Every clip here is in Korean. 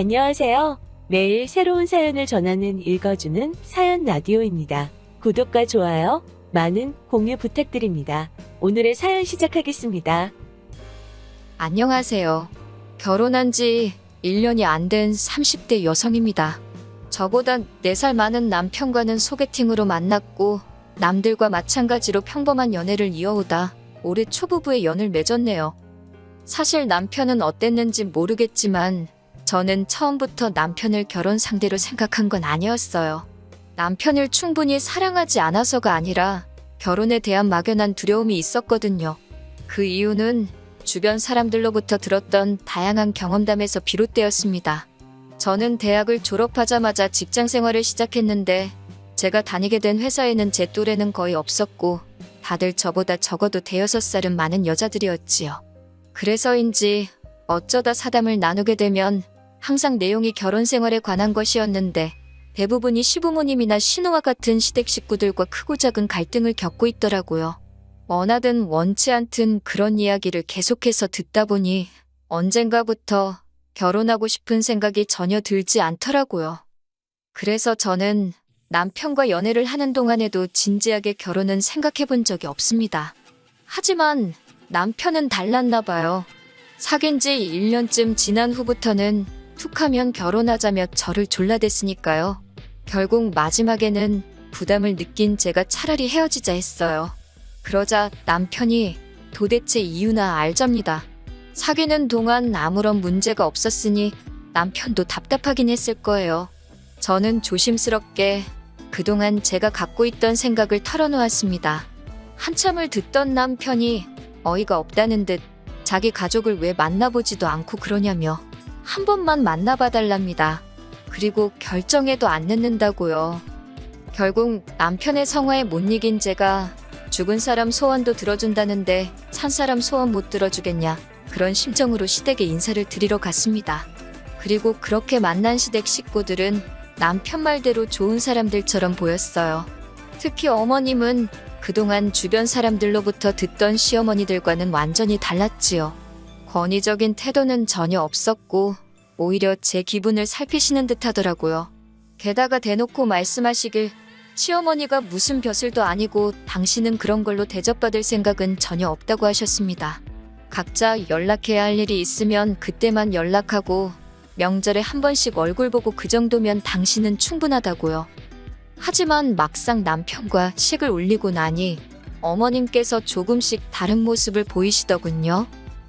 안녕하세요. 매일 새로운 사연을 전하는 읽어주는 사연 라디오입니다. 구독과 좋아요, 많은 공유 부탁드립니다. 오늘의 사연 시작하겠습니다. 안녕하세요. 결혼한 지 1년이 안 된 30대 여성입니다. 저보다 4살 많은 남편과는 소개팅으로 만났고 남들과 마찬가지로 평범한 연애를 이어오다 올해 초부부의 연을 맺었네요. 사실 남편은 어땠는지 모르겠지만 저는 처음부터 남편을 결혼 상대로 생각한 건 아니었어요. 남편을 충분히 사랑하지 않아서가 아니라 결혼에 대한 막연한 두려움이 있었거든요. 그 이유는 주변 사람들로부터 들었던 다양한 경험담에서 비롯되었습니다. 저는 대학을 졸업하자마자 직장 생활을 시작했는데 제가 다니게 된 회사에는 제 또래는 거의 없었고 다들 저보다 적어도 5살은 많은 여자들이었지요. 그래서인지 어쩌다 사담을 나누게 되면 항상 내용이 결혼 생활에 관한 것이었는데 대부분이 시부모님이나 시누와 같은 시댁 식구들과 크고 작은 갈등을 겪고 있더라고요. 원하든 원치 않든 그런 이야기를 계속해서 듣다 보니 언젠가부터 결혼하고 싶은 생각이 전혀 들지 않더라고요. 그래서 저는 남편과 연애를 하는 동안에도 진지하게 결혼은 생각해 본 적이 없습니다. 하지만 남편은 달랐나 봐요. 사귄 지 1년쯤 지난 후부터는 툭하면 결혼하자며 저를 졸라댔으니까요. 결국 마지막에는 부담을 느낀 제가 차라리 헤어지자 했어요. 그러자 남편이 도대체 이유나 알잡니다. 사귀는 동안 아무런 문제가 없었으니 남편도 답답하긴 했을 거예요. 저는 조심스럽게 그동안 제가 갖고 있던 생각을 털어놓았습니다. 한참을 듣던 남편이 어이가 없다는 듯 자기 가족을 왜 만나보지도 않고 그러냐며 한 번만 만나봐달랍니다. 그리고 결정해도 안 늦는다고요. 결국 남편의 성화에 못 이긴 제가 죽은 사람 소원도 들어준다는데 산 사람 소원 못 들어주겠냐, 그런 심정으로 시댁에 인사를 드리러 갔습니다. 그리고 그렇게 만난 시댁 식구들은 남편 말대로 좋은 사람들처럼 보였어요. 특히 어머님은 그동안 주변 사람들로부터 듣던 시어머니들과는 완전히 달랐지요. 권위적인 태도는 전혀 없었고 오히려 제 기분을 살피시는 듯 하더라고요. 게다가 대놓고 말씀하시길 시어머니가 무슨 벼슬도 아니고 당신은 그런 걸로 대접받을 생각은 전혀 없다고 하셨습니다. 각자 연락해야 할 일이 있으면 그때만 연락하고 명절에 한 번씩 얼굴 보고 그 정도면 당신은 충분하다고요. 하지만 막상 남편과 식을 올리고 나니 어머님께서 조금씩 다른 모습을 보이시더군요.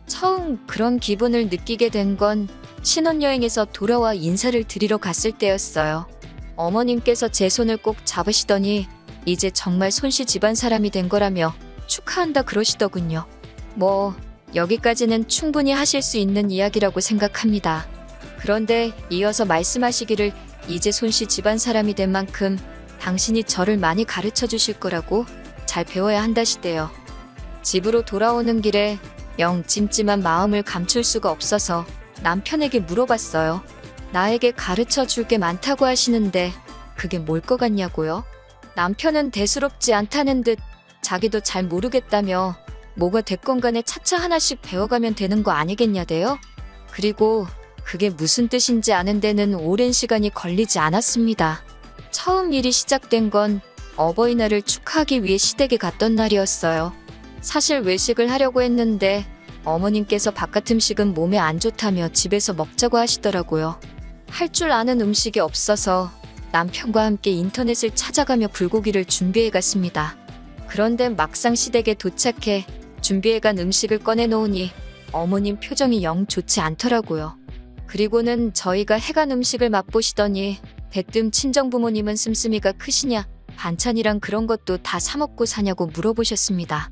처음 그런 기분을 느끼게 된 건 신혼여행에서 돌아와 인사를 드리러 갔을 때였어요. 어머님께서 제 손을 꼭 잡으시더니 이제 정말 손씨 집안 사람이 된 거라며 축하한다 그러시더군요. 뭐 여기까지는 충분히 하실 수 있는 이야기라고 생각합니다. 그런데 이어서 말씀하시기를 이제 손씨 집안 사람이 된 만큼 당신이 저를 많이 가르쳐 주실 거라고 잘 배워야 한다시대요. 집으로 돌아오는 길에 영 찜찜한 마음을 감출 수가 없어서 남편에게 물어봤어요. 나에게 가르쳐 줄 게 많다고 하시는데 그게 뭘 것 같냐고요? 남편은 대수롭지 않다는 듯 자기도 잘 모르겠다며 뭐가 됐건 간에 차차 하나씩 배워가면 되는 거 아니겠냐대요? 그리고 그게 무슨 뜻인지 아는 데는 오랜 시간이 걸리지 않았습니다. 처음 일이 시작된 건 어버이날을 축하하기 위해 시댁에 갔던 날이었어요. 사실 외식을 하려고 했는데 어머님께서 바깥 음식은 몸에 안 좋다며 집에서 먹자고 하시더라고요. 할 줄 아는 음식이 없어서 남편과 함께 인터넷을 찾아가며 불고기를 준비해 갔습니다. 그런데 막상 시댁에 도착해 준비해간 음식을 꺼내놓으니 어머님 표정이 영 좋지 않더라고요. 그리고는 저희가 해간 음식을 맛보시더니 대뜸 친정부모님은 씀씀이가 크시냐, 반찬이랑 그런 것도 다 사먹고 사냐고 물어보셨습니다.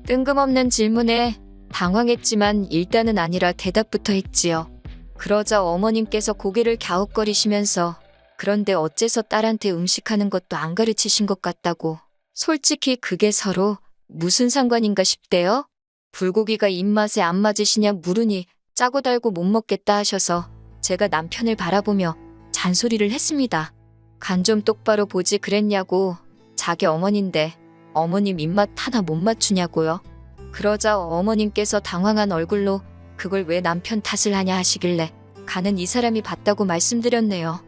뜬금없는 질문에 당황했지만 일단은 아니라 대답부터 했지요. 그러자 어머님께서 고개를 갸웃거리시면서 그런데 어째서 딸한테 음식하는 것도 안 가르치신 것 같다고. 솔직히 그게 서로 무슨 상관인가 싶대요. 불고기가 입맛에 안 맞으시냐 물으니 짜고 달고 못 먹겠다 하셔서 제가 남편을 바라보며 잔소리를 했습니다. 간 좀 똑바로 보지 그랬냐고. 자기 어머니인데 어머님 입맛 하나 못 맞추냐고요. 그러자 어머님께서 당황한 얼굴로 그걸 왜 남편 탓을 하냐 하시길래 가는 이 사람이 봤다고 말씀드렸네요.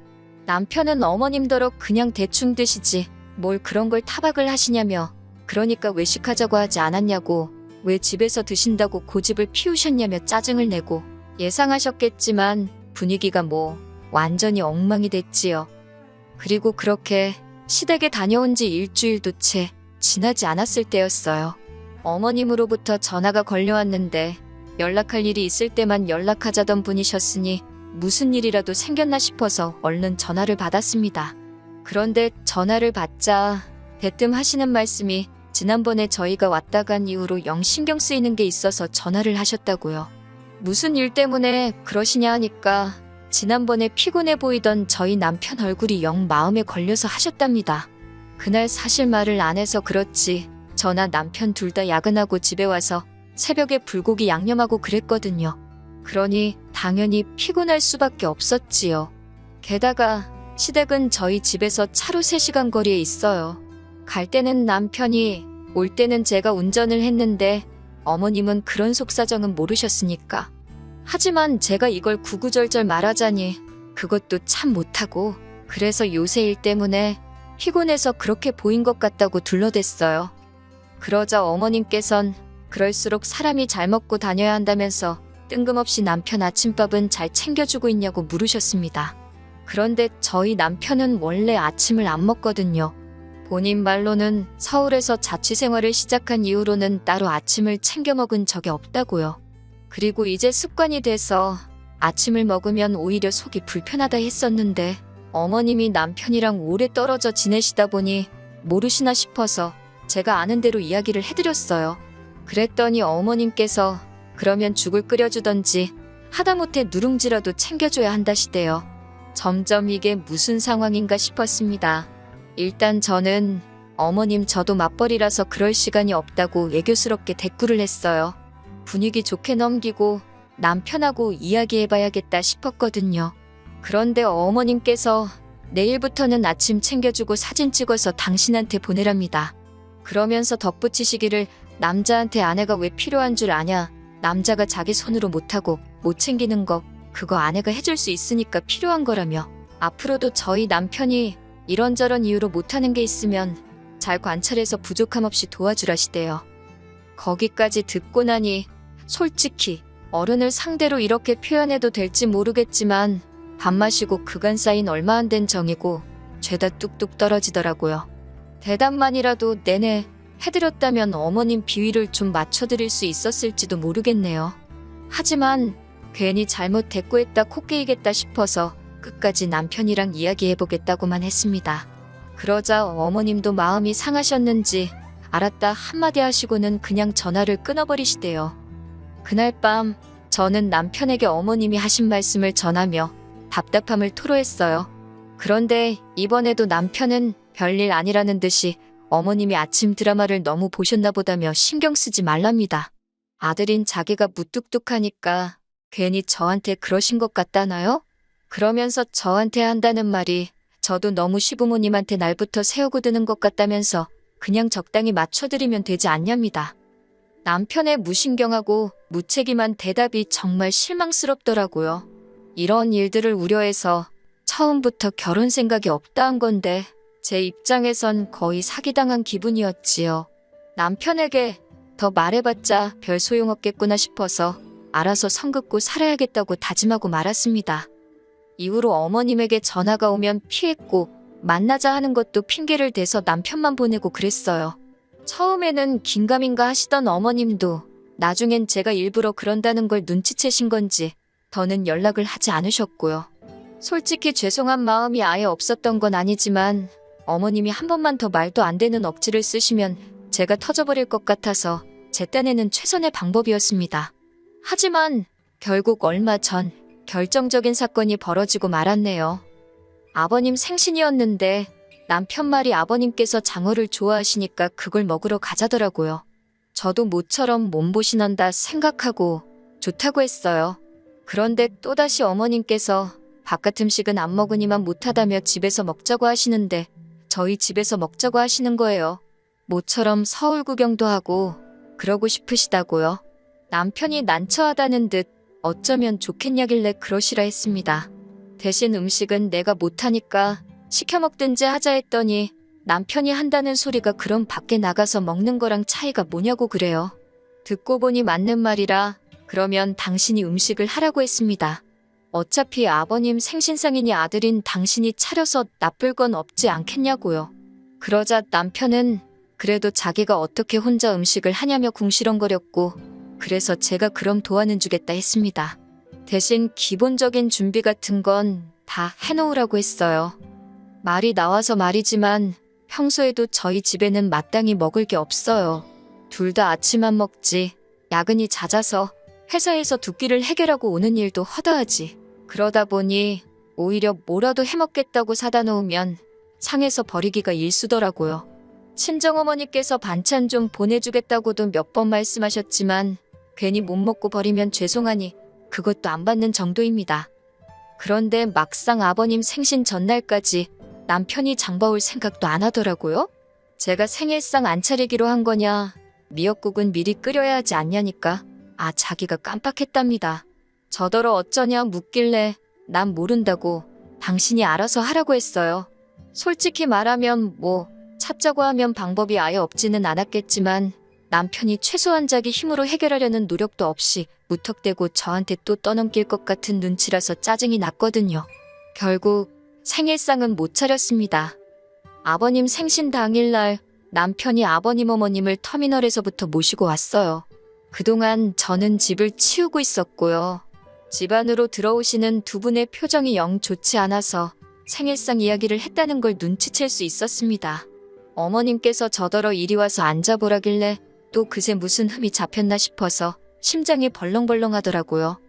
남편은 어머님더러 그냥 대충 드시지 뭘 그런 걸 타박을 하시냐며, 그러니까 외식하자고 하지 않았냐고, 왜 집에서 드신다고 고집을 피우셨냐며 짜증을 내고, 예상하셨겠지만 분위기가 완전히 엉망이 됐지요. 그리고 그렇게 시댁에 다녀온 지 일주일도 채 지나지 않았을 때였어요. 어머님으로부터 전화가 걸려왔는데 연락할 일이 있을 때만 연락하자던 분이셨으니 무슨 일이라도 생겼나 싶어서 얼른 전화를 받았습니다. 그런데 전화를 받자 대뜸 하시는 말씀이 지난번에 저희가 왔다 간 이후로 영 신경 쓰이는 게 있어서 전화를 하셨다고요. 무슨 일 때문에 그러시냐 하니까 지난번에 피곤해 보이던 저희 남편 얼굴이 영 마음에 걸려서 하셨답니다. 그날 사실 말을 안 해서 그렇지 저나 남편 둘 다 야근하고 집에 와서 새벽에 불고기 양념하고 그랬거든요. 그러니 당연히 피곤할 수밖에 없었지요. 게다가 시댁은 저희 집에서 차로 3시간 거리에 있어요. 갈 때는 남편이, 올 때는 제가 운전을 했는데 어머님은 그런 속사정은 모르셨으니까. 하지만 제가 이걸 구구절절 말하자니 그것도 참 못하고, 그래서 요새 일 때문에 피곤해서 그렇게 보인 것 같다고 둘러댔어요. 그러자 어머님께선 그럴수록 사람이 잘 먹고 다녀야 한다면서 뜬금없이 남편 아침밥은 잘 챙겨주고 있냐고 물으셨습니다. 그런데 저희 남편은 원래 아침을 안 먹거든요. 본인 말로는 서울에서 자취생활을 시작한 이후로는 따로 아침을 챙겨 먹은 적이 없다고요. 그리고 이제 습관이 돼서 아침을 먹으면 오히려 속이 불편하다 했었는데 어머님이 남편이랑 오래 떨어져 지내시다 보니 모르시나 싶어서 제가 아는 대로 이야기를 해드렸어요. 그랬더니 어머님께서 그러면 죽을 끓여주던지 하다못해 누룽지라도 챙겨줘야 한다시대요. 점점 이게 무슨 상황인가 싶었습니다. 일단 저는 어머님 저도 맞벌이라서 그럴 시간이 없다고 애교스럽게 대꾸를 했어요. 분위기 좋게 넘기고 남편하고 이야기해봐야겠다 싶었거든요. 그런데 어머님께서 내일부터는 아침 챙겨주고 사진 찍어서 당신한테 보내랍니다. 그러면서 덧붙이시기를 남자한테 아내가 왜 필요한 줄 아냐. 남자가 자기 손으로 못하고 못 챙기는 거 그거 아내가 해줄 수 있으니까 필요한 거라며, 앞으로도 저희 남편이 이런저런 이유로 못하는 게 있으면 잘 관찰해서 부족함 없이 도와주라시대요. 거기까지 듣고 나니 솔직히 어른을 상대로 이렇게 표현해도 될지 모르겠지만 밥 마시고 그간 쌓인 얼마 안 된 정이고 죄다 뚝뚝 떨어지더라고요. 대답만이라도 내내 해드렸다면 어머님 비위를 좀 맞춰드릴 수 있었을지도 모르겠네요. 하지만 괜히 잘못 대꾸했다 코끼이겠다 싶어서 끝까지 남편이랑 이야기해보겠다고만 했습니다. 그러자 어머님도 마음이 상하셨는지 알았다 한마디 하시고는 그냥 전화를 끊어버리시대요. 그날 밤 저는 남편에게 어머님이 하신 말씀을 전하며 답답함을 토로했어요. 그런데 이번에도 남편은 별일 아니라는 듯이 어머님이 아침 드라마를 너무 보셨나 보다며 신경 쓰지 말랍니다. 아들인 자기가 무뚝뚝하니까 괜히 저한테 그러신 것 같다나요? 그러면서 저한테 한다는 말이 저도 너무 시부모님한테 날부터 세우고 드는 것 같다면서 그냥 적당히 맞춰드리면 되지 않냐입니다. 남편의 무신경하고 무책임한 대답이 정말 실망스럽더라고요. 이런 일들을 우려해서 처음부터 결혼 생각이 없다 한 건데 제 입장에선 거의 사기당한 기분이었지요. 남편에게 더 말해봤자 별 소용없겠구나 싶어서 알아서 선 긋고 살아야겠다고 다짐하고 말았습니다. 이후로 어머님에게 전화가 오면 피했고 만나자 하는 것도 핑계를 대서 남편만 보내고 그랬어요. 처음에는 긴가민가 하시던 어머님도 나중엔 제가 일부러 그런다는 걸 눈치채신 건지 더는 연락을 하지 않으셨고요. 솔직히 죄송한 마음이 아예 없었던 건 아니지만 어머님이 한 번만 더 말도 안 되는 억지를 쓰시면 제가 터져버릴 것 같아서 제 딴에는 최선의 방법이었습니다. 하지만 결국 얼마 전 결정적인 사건이 벌어지고 말았네요. 아버님 생신이었는데 남편 말이 아버님께서 장어를 좋아하시니까 그걸 먹으러 가자더라고요. 저도 모처럼 몸보신한다 생각하고 좋다고 했어요. 그런데 또다시 어머님께서 바깥 음식은 안 먹으니만 못하다며 집에서 먹자고 하시는데 저희 집에서 먹자고 하시는 거예요. 모처럼 서울 구경도 하고 그러고 싶으시다고요. 남편이 난처하다는 듯 어쩌면 좋겠냐길래 그러시라 했습니다. 대신 음식은 내가 못하니까 시켜 먹든지 하자 했더니 남편이 한다는 소리가 그럼 밖에 나가서 먹는 거랑 차이가 뭐냐고 그래요. 듣고 보니 맞는 말이라 그러면 당신이 음식을 하라고 했습니다. 어차피 아버님 생신상이니 아들인 당신이 차려서 나쁠 건 없지 않겠냐고요. 그러자 남편은 그래도 자기가 어떻게 혼자 음식을 하냐며 궁시렁거렸고 그래서 제가 그럼 도와는 주겠다 했습니다. 대신 기본적인 준비 같은 건 다 해놓으라고 했어요. 말이 나와서 말이지만 평소에도 저희 집에는 마땅히 먹을 게 없어요. 둘 다 아침 안 먹지. 야근이 잦아서 회사에서 두 끼를 해결하고 오는 일도 허다하지. 그러다 보니 오히려 뭐라도 해먹겠다고 사다 놓으면 상해서 버리기가 일수더라고요. 친정어머니께서 반찬 좀 보내주겠다고도 몇 번 말씀하셨지만 괜히 못 먹고 버리면 죄송하니 그것도 안 받는 정도입니다. 그런데 막상 아버님 생신 전날까지 남편이 장봐올 생각도 안 하더라고요. 제가 생일상 안 차리기로 한 거냐, 미역국은 미리 끓여야 하지 않냐니까 자기가 깜빡했답니다. 저더러 어쩌냐 묻길래 난 모른다고 당신이 알아서 하라고 했어요. 솔직히 말하면 찾자고 하면 방법이 아예 없지는 않았겠지만 남편이 최소한 자기 힘으로 해결하려는 노력도 없이 무턱대고 저한테 또 떠넘길 것 같은 눈치라서 짜증이 났거든요. 결국 생일상은 못 차렸습니다. 아버님 생신 당일날 남편이 아버님 어머님을 터미널에서부터 모시고 왔어요. 그동안 저는 집을 치우고 있었고요. 집 안으로 들어오시는 두 분의 표정이 영 좋지 않아서 생일상 이야기를 했다는 걸 눈치챌 수 있었습니다. 어머님께서 저더러 이리 와서 앉아보라길래 또 그새 무슨 흠이 잡혔나 싶어서 심장이 벌렁벌렁 하더라고요.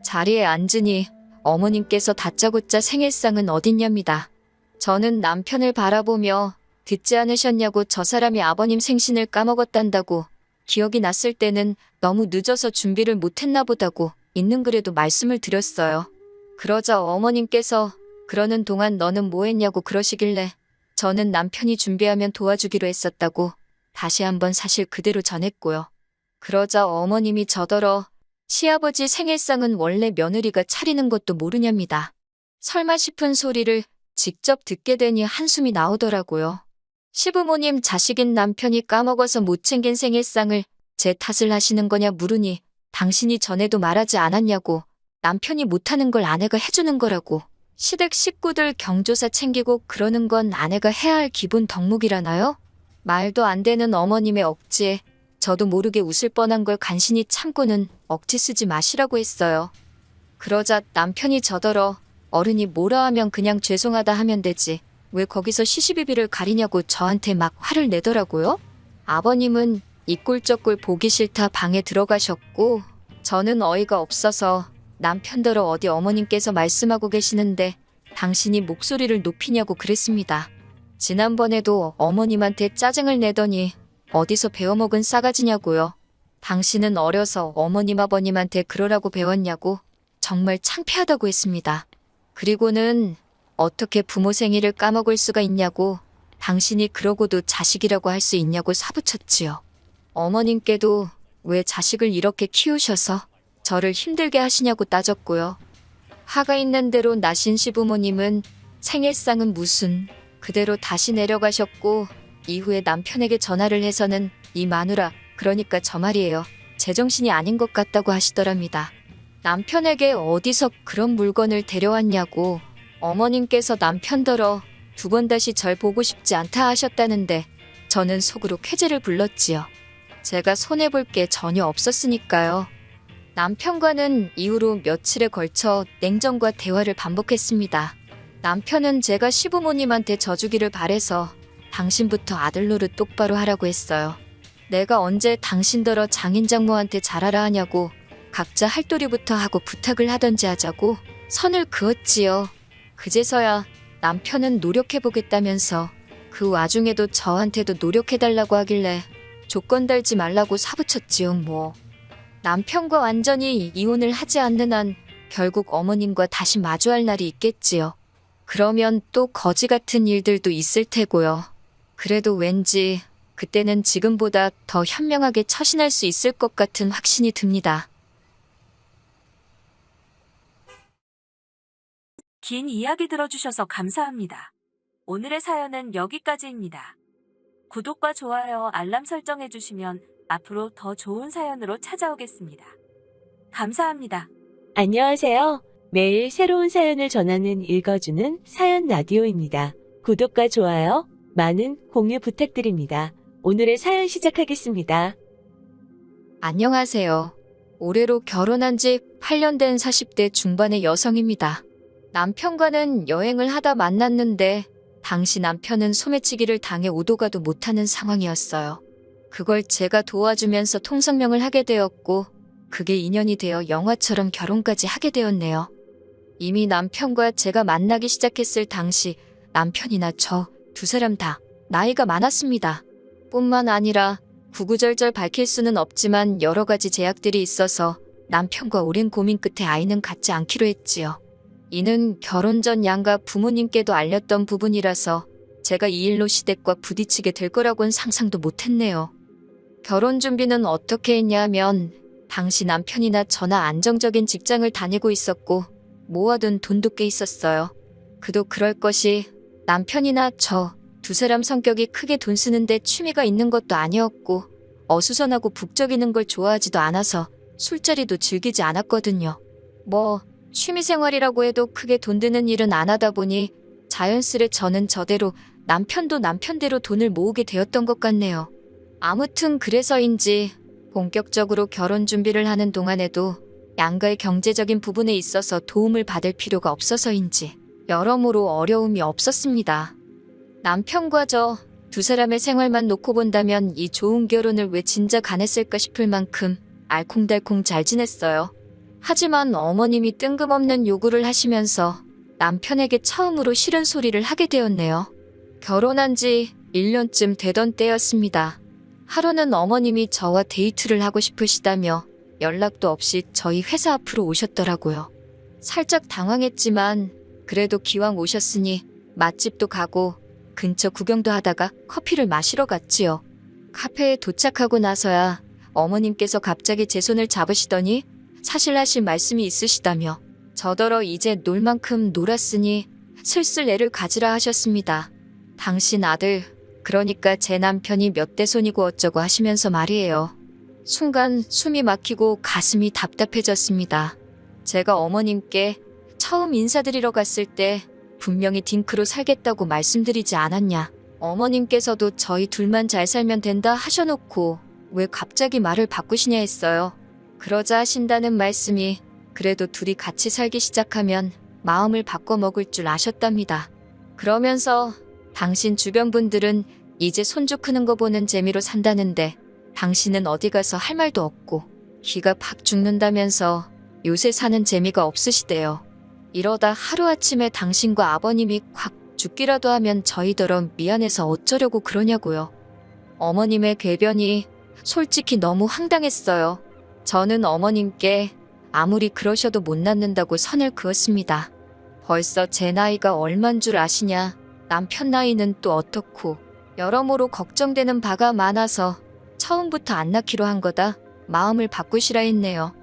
자리에 앉으니 어머님께서 다짜고짜 생일상은 어딨냐입니다. 저는 남편을 바라보며 듣지 않으셨냐고 저 사람이 아버님 생신을 까먹었단다고 기억이 났을 때는 너무 늦어서 준비를 못했나 보다고 있는 그래도 말씀을 드렸어요. 그러자 어머님께서 그러는 동안 너는 뭐 했냐고 그러시길래 저는 남편이 준비하면 도와주기로 했었다고 다시 한번 사실 그대로 전했고요. 그러자 어머님이 저더러 시아버지 생일상은 원래 며느리가 차리는 것도 모르냐입니다. 설마 싶은 소리를 직접 듣게 되니 한숨이 나오더라고요. 시부모님 자식인 남편이 까먹어서 못 챙긴 생일상을 제 탓을 하시는 거냐 물으니 당신이 전에도 말하지 않았냐고 남편이 못하는 걸 아내가 해주는 거라고 시댁 식구들 경조사 챙기고 그러는 건 아내가 해야 할 기본 덕목이라나요? 말도 안 되는 어머님의 억지에 저도 모르게 웃을 뻔한 걸 간신히 참고는 억지 쓰지 마시라고 했어요. 그러자 남편이 저더러 어른이 뭐라 하면 그냥 죄송하다 하면 되지 왜 거기서 시시비비를 가리냐고 저한테 막 화를 내더라고요. 아버님은 이 꼴 저 꼴 보기 싫다 방에 들어가셨고 저는 어이가 없어서 남편더러 어디 어머님께서 말씀하고 계시는데 당신이 목소리를 높이냐고 그랬습니다. 지난번에도 어머님한테 짜증을 내더니 어디서 배워먹은 싸가지냐고요. 당신은 어려서 어머님 아버님한테 그러라고 배웠냐고 정말 창피하다고 했습니다. 그리고는 어떻게 부모 생일을 까먹을 수가 있냐고 당신이 그러고도 자식이라고 할 수 있냐고 사부쳤지요. 어머님께도 왜 자식을 이렇게 키우셔서 저를 힘들게 하시냐고 따졌고요. 화가 있는 대로 나신 시부모님은 생일상은 무슨 그대로 다시 내려가셨고 이후에 남편에게 전화를 해서는 이 마누라 그러니까 저 말이에요. 제정신이 아닌 것 같다고 하시더랍니다. 남편에게 어디서 그런 물건을 데려왔냐고 어머님께서 남편더러 두 번 다시 절 보고 싶지 않다 하셨다는데 저는 속으로 쾌재를 불렀지요. 제가 손해볼 게 전혀 없었으니까요. 남편과는 이후로 며칠에 걸쳐 냉정과 대화를 반복했습니다. 남편은 제가 시부모님한테 져주기를 바래서 당신부터 아들 노릇 똑바로 하라고 했어요. 내가 언제 당신더러 장인장모한테 잘하라 하냐고 각자 할도리부터 하고 부탁을 하던지 하자고 선을 그었지요. 그제서야 남편은 노력해보겠다면서 그 와중에도 저한테도 노력해달라고 하길래 조건 달지 말라고 사부쳤지요 뭐. 남편과 완전히 이혼을 하지 않는 한 결국 어머님과 다시 마주할 날이 있겠지요. 그러면 또 거지 같은 일들도 있을 테고요. 그래도 왠지 그때는 지금보다 더 현명하게 처신할 수 있을 것 같은 확신이 듭니다. 긴 이야기 들어주셔서 감사합니다. 오늘의 사연은 여기까지입니다. 구독과 좋아요, 알람 설정해주시면 앞으로 더 좋은 사연으로 찾아오겠습니다. 감사합니다. 안녕하세요. 매일 새로운 사연을 전하는 읽어주는 사연 라디오입니다. 구독과 좋아요, 많은 공유 부탁드립니다. 오늘의 사연 시작하겠습니다. 안녕하세요. 올해로 결혼한 지 8년 된 40대 중반의 여성입니다. 남편과는 여행을 하다 만났는데 당시 남편은 소매치기를 당해 오도 가도 못하는 상황이었어요. 그걸 제가 도와주면서 통성명을 하게 되었고 그게 인연이 되어 영화처럼 결혼까지 하게 되었네요. 이미 남편과 제가 만나기 시작했을 당시 남편이나 저 두 사람 다 나이가 많았습니다. 뿐만 아니라 구구절절 밝힐 수는 없지만 여러 가지 제약들이 있어서 남편과 오랜 고민 끝에 아이는 갖지 않기로 했지요. 이는 결혼 전 양가 부모님께도 알렸던 부분이라서 제가 이 일로 시댁과 부딪히게 될 거라고는 상상도 못했네요. 결혼 준비는 어떻게 했냐면 당시 남편이나 저나 안정적인 직장을 다니고 있었고 모아둔 돈도 꽤 있었어요. 그도 그럴 것이 남편이나 저 두 사람 성격이 크게 돈 쓰는데 취미가 있는 것도 아니었고 어수선하고 북적이는 걸 좋아하지도 않아서 술자리도 즐기지 않았거든요. 취미생활이라고 해도 크게 돈 드는 일은 안 하다 보니 자연스레 저는 저대로 남편도 남편대로 돈을 모으게 되었던 것 같네요. 아무튼 그래서인지 본격적으로 결혼 준비를 하는 동안에도 양가의 경제적인 부분에 있어서 도움을 받을 필요가 없어서인지 여러모로 어려움이 없었습니다. 남편과 저 두 사람의 생활만 놓고 본다면 이 좋은 결혼을 왜 진작 안 했을까 싶을 만큼 알콩달콩 잘 지냈어요. 하지만 어머님이 뜬금없는 요구를 하시면서 남편에게 처음으로 싫은 소리를 하게 되었네요. 결혼한 지 1년쯤 되던 때였습니다. 하루는 어머님이 저와 데이트를 하고 싶으시다며 연락도 없이 저희 회사 앞으로 오셨더라고요. 살짝 당황했지만 그래도 기왕 오셨으니 맛집도 가고 근처 구경도 하다가 커피를 마시러 갔지요. 카페에 도착하고 나서야 어머님께서 갑자기 제 손을 잡으시더니 사실 하실 말씀이 있으시다며 저더러 이제 놀 만큼 놀았으니 슬슬 애를 가지라 하셨습니다. 당신 아들, 그러니까 제 남편이 몇 대 손이고 어쩌고 하시면서 말이에요. 순간 숨이 막히고 가슴이 답답해졌습니다. 제가 어머님께 처음 인사드리러 갔을 때 분명히 딩크로 살겠다고 말씀드리지 않았냐. 어머님께서도 저희 둘만 잘 살면 된다 하셔놓고 왜 갑자기 말을 바꾸시냐 했어요. 그러자 하신다는 말씀이 그래도 둘이 같이 살기 시작하면 마음을 바꿔먹을 줄 아셨답니다. 그러면서 당신 주변 분들은 이제 손주 크는 거 보는 재미로 산다는데 당신은 어디 가서 할 말도 없고 기가 팍 죽는다면서 요새 사는 재미가 없으시대요. 이러다 하루아침에 당신과 아버님이 콱 죽기라도 하면 저희더러 미안해서 어쩌려고 그러냐고요. 어머님의 궤변이 솔직히 너무 황당했어요. 저는 어머님께 아무리 그러셔도 못 낳는다고 선을 그었습니다. 벌써 제 나이가 얼만 줄 아시냐. 남편 나이는 또 어떻고 여러모로 걱정되는 바가 많아서 처음부터 안 낳기로 한 거다. 마음을 바꾸시라 했네요.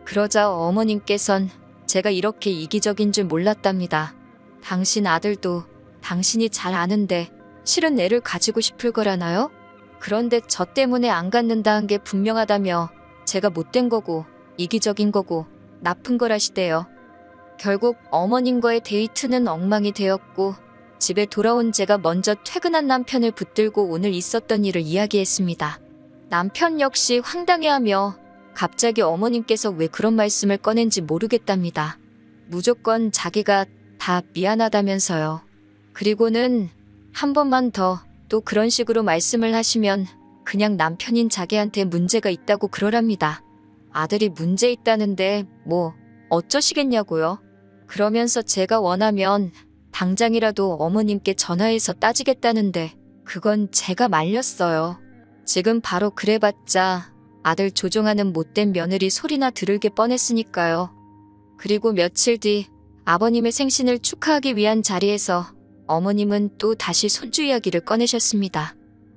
그러자 어머님께선 제가 이렇게 이기적인 줄 몰랐답니다. 당신 아들도 당신이 잘 아는데 실은 애를 가지고 싶을 거라나요? 그런데 저 때문에 안 갖는다는 게 분명하다며 제가 못된 거고 이기적인 거고 나쁜 거라시대요. 결국 어머님과의 데이트는 엉망이 되었고 집에 돌아온 제가 먼저 퇴근한 남편을 붙들고 오늘 있었던 일을 이야기했습니다. 남편 역시 황당해하며 갑자기 어머님께서 왜 그런 말씀을 꺼낸지 모르겠답니다. 무조건 자기가 다 미안하다면서요. 그리고는 한 번만 더 또 그런 식으로 말씀을 하시면 그냥 남편인 자기한테 문제가 있다고 그러랍니다. 아들이 문제 있다는데 뭐 어쩌시겠냐고요. 그러면서 제가 원하면 당장이라도 어머님께 전화해서 따지겠다는데 그건 제가 말렸어요. 지금 바로 그래봤자 아들 조종하는 못된 며느리 소리나 들을게 뻔했으니까요. 그리고 며칠 뒤 아버님의 생신을 축하하기 위한 자리에서 어머님은 또 다시 손주 이야기를 꺼내셨습니다.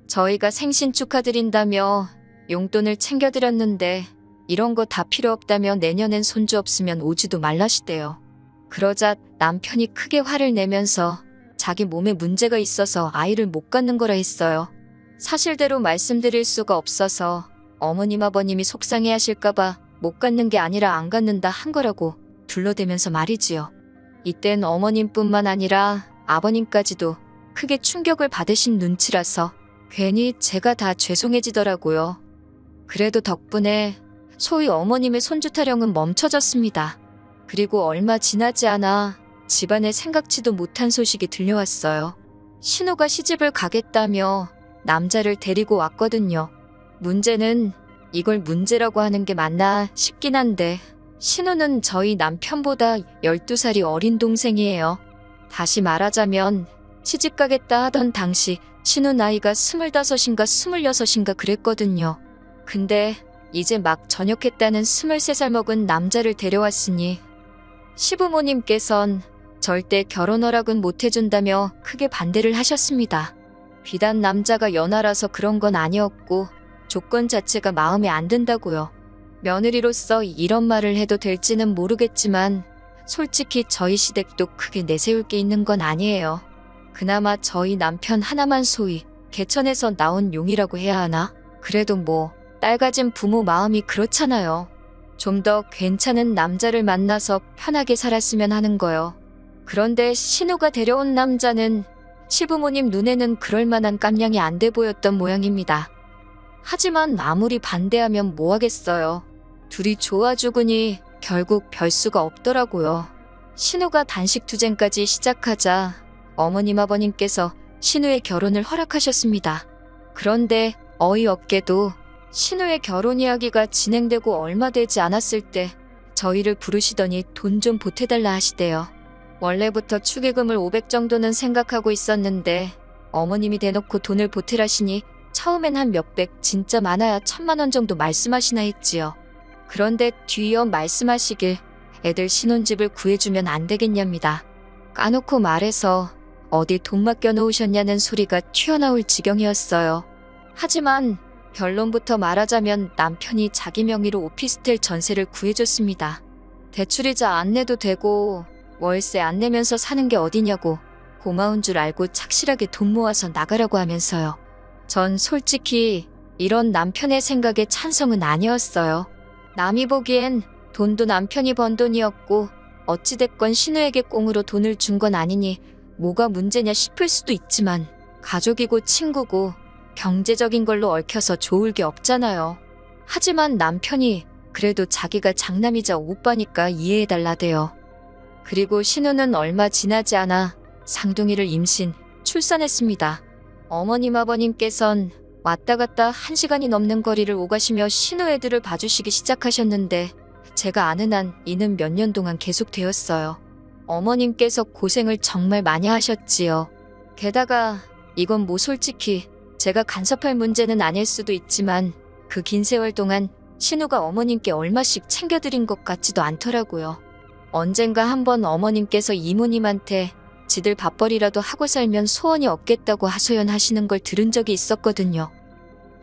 저희가 생신 축하드린다며 용돈을 챙겨드렸는데 이런 거 다 필요 없다며 내년엔 손주 없으면 오지도 말라시대요. 그러자 남편이 크게 화를 내면서 자기 몸에 문제가 있어서 아이를 못 갖는 거라 했어요. 사실대로 말씀드릴 수가 없어서 어머님 아버님이 속상해 하실까봐 못 갖는 게 아니라 안 갖는다 한 거라고 둘러대면서 말이지요. 이땐 어머님뿐만 아니라 아버님까지도 크게 충격을 받으신 눈치라서 괜히 제가 다 죄송해지더라고요. 그래도 덕분에 소위 어머님의 손주 타령은 멈춰졌습니다. 그리고 얼마 지나지 않아 집안에 생각지도 못한 소식이 들려왔어요. 신우가 시집을 가겠다며 남자를 데리고 왔거든요. 문제는 이걸 문제라고 하는 게 맞나 싶긴 한데 신우는 저희 남편보다 12살이 어린 동생이에요. 다시 말하자면 시집 가겠다 하던 당시 신우 나이가 25인가 26인가 그랬거든요. 근데 이제 막 전역했다는 23살 먹은 남자를 데려왔으니 시부모님께선 절대 결혼 허락은 못 해준다며 크게 반대를 하셨습니다. 비단 남자가 연하라서 그런 건 아니었고 조건 자체가 마음에 안 든다고요. 며느리로서 이런 말을 해도 될지는 모르겠지만 솔직히 저희 시댁도 크게 내세울 게 있는 건 아니에요. 그나마 저희 남편 하나만 소위 개천에서 나온 용이라고 해야 하나? 그래도 뭐 딸 가진 부모 마음이 그렇잖아요. 좀 더 괜찮은 남자를 만나서 편하게 살았으면 하는 거요. 그런데 신우가 데려온 남자는 시부모님 눈에는 그럴 만한 깜냥이 안 돼 보였던 모양입니다. 하지만 아무리 반대하면 뭐 하겠어요. 둘이 좋아 죽으니 결국 별 수가 없더라고요. 신우가 단식 투쟁까지 시작하자 어머님 아버님께서 신우의 결혼을 허락하셨습니다. 그런데 어이없게도 신우의 결혼 이야기가 진행되고 얼마 되지 않았을 때 저희를 부르시더니 돈 좀 보태달라 하시대요. 원래부터 축의금을 500 정도는 생각하고 있었는데 어머님이 대놓고 돈을 보태라시니 처음엔 한 몇백, 진짜 많아야 1000만 원 정도 말씀하시나 했지요. 그런데 뒤이어 말씀하시길 애들 신혼집을 구해주면 안 되겠냐입니다. 까놓고 말해서 어디 돈 맡겨 놓으셨냐는 소리가 튀어나올 지경이었어요. 하지만 결론부터 말하자면 남편이 자기 명의로 오피스텔 전세를 구해줬습니다. 대출이자 안 내도 되고 월세 안 내면서 사는 게 어디냐고 고마운 줄 알고 착실하게 돈 모아서 나가라고 하면서요. 전 솔직히 이런 남편의 생각에 찬성은 아니었어요. 남이 보기엔 돈도 남편이 번 돈이었고 어찌됐건 신우에게 꽁으로 돈을 준 건 아니니 뭐가 문제냐 싶을 수도 있지만 가족이고 친구고 경제적인 걸로 얽혀서 좋을 게 없잖아요. 하지만 남편이 그래도 자기가 장남이자 오빠니까 이해해달라대요. 그리고 신우는 얼마 지나지 않아 상둥이를 임신, 출산했습니다. 어머님 아버님께선 왔다 갔다 1시간이 넘는 거리를 오가시며 신우 애들을 봐주시기 시작하셨는데 제가 아는 한 이는 몇 년 동안 계속되었어요. 어머님께서 고생을 정말 많이 하셨지요. 게다가 이건 뭐 솔직히 제가 간섭할 문제는 아닐 수도 있지만 그 긴 세월 동안 신우가 어머님께 얼마씩 챙겨드린 것 같지도 않더라고요. 언젠가 한번 어머님께서 이모님한테 지들 밥벌이라도 하고 살면 소원이 없겠다고 하소연하시는 걸 들은 적이 있었거든요.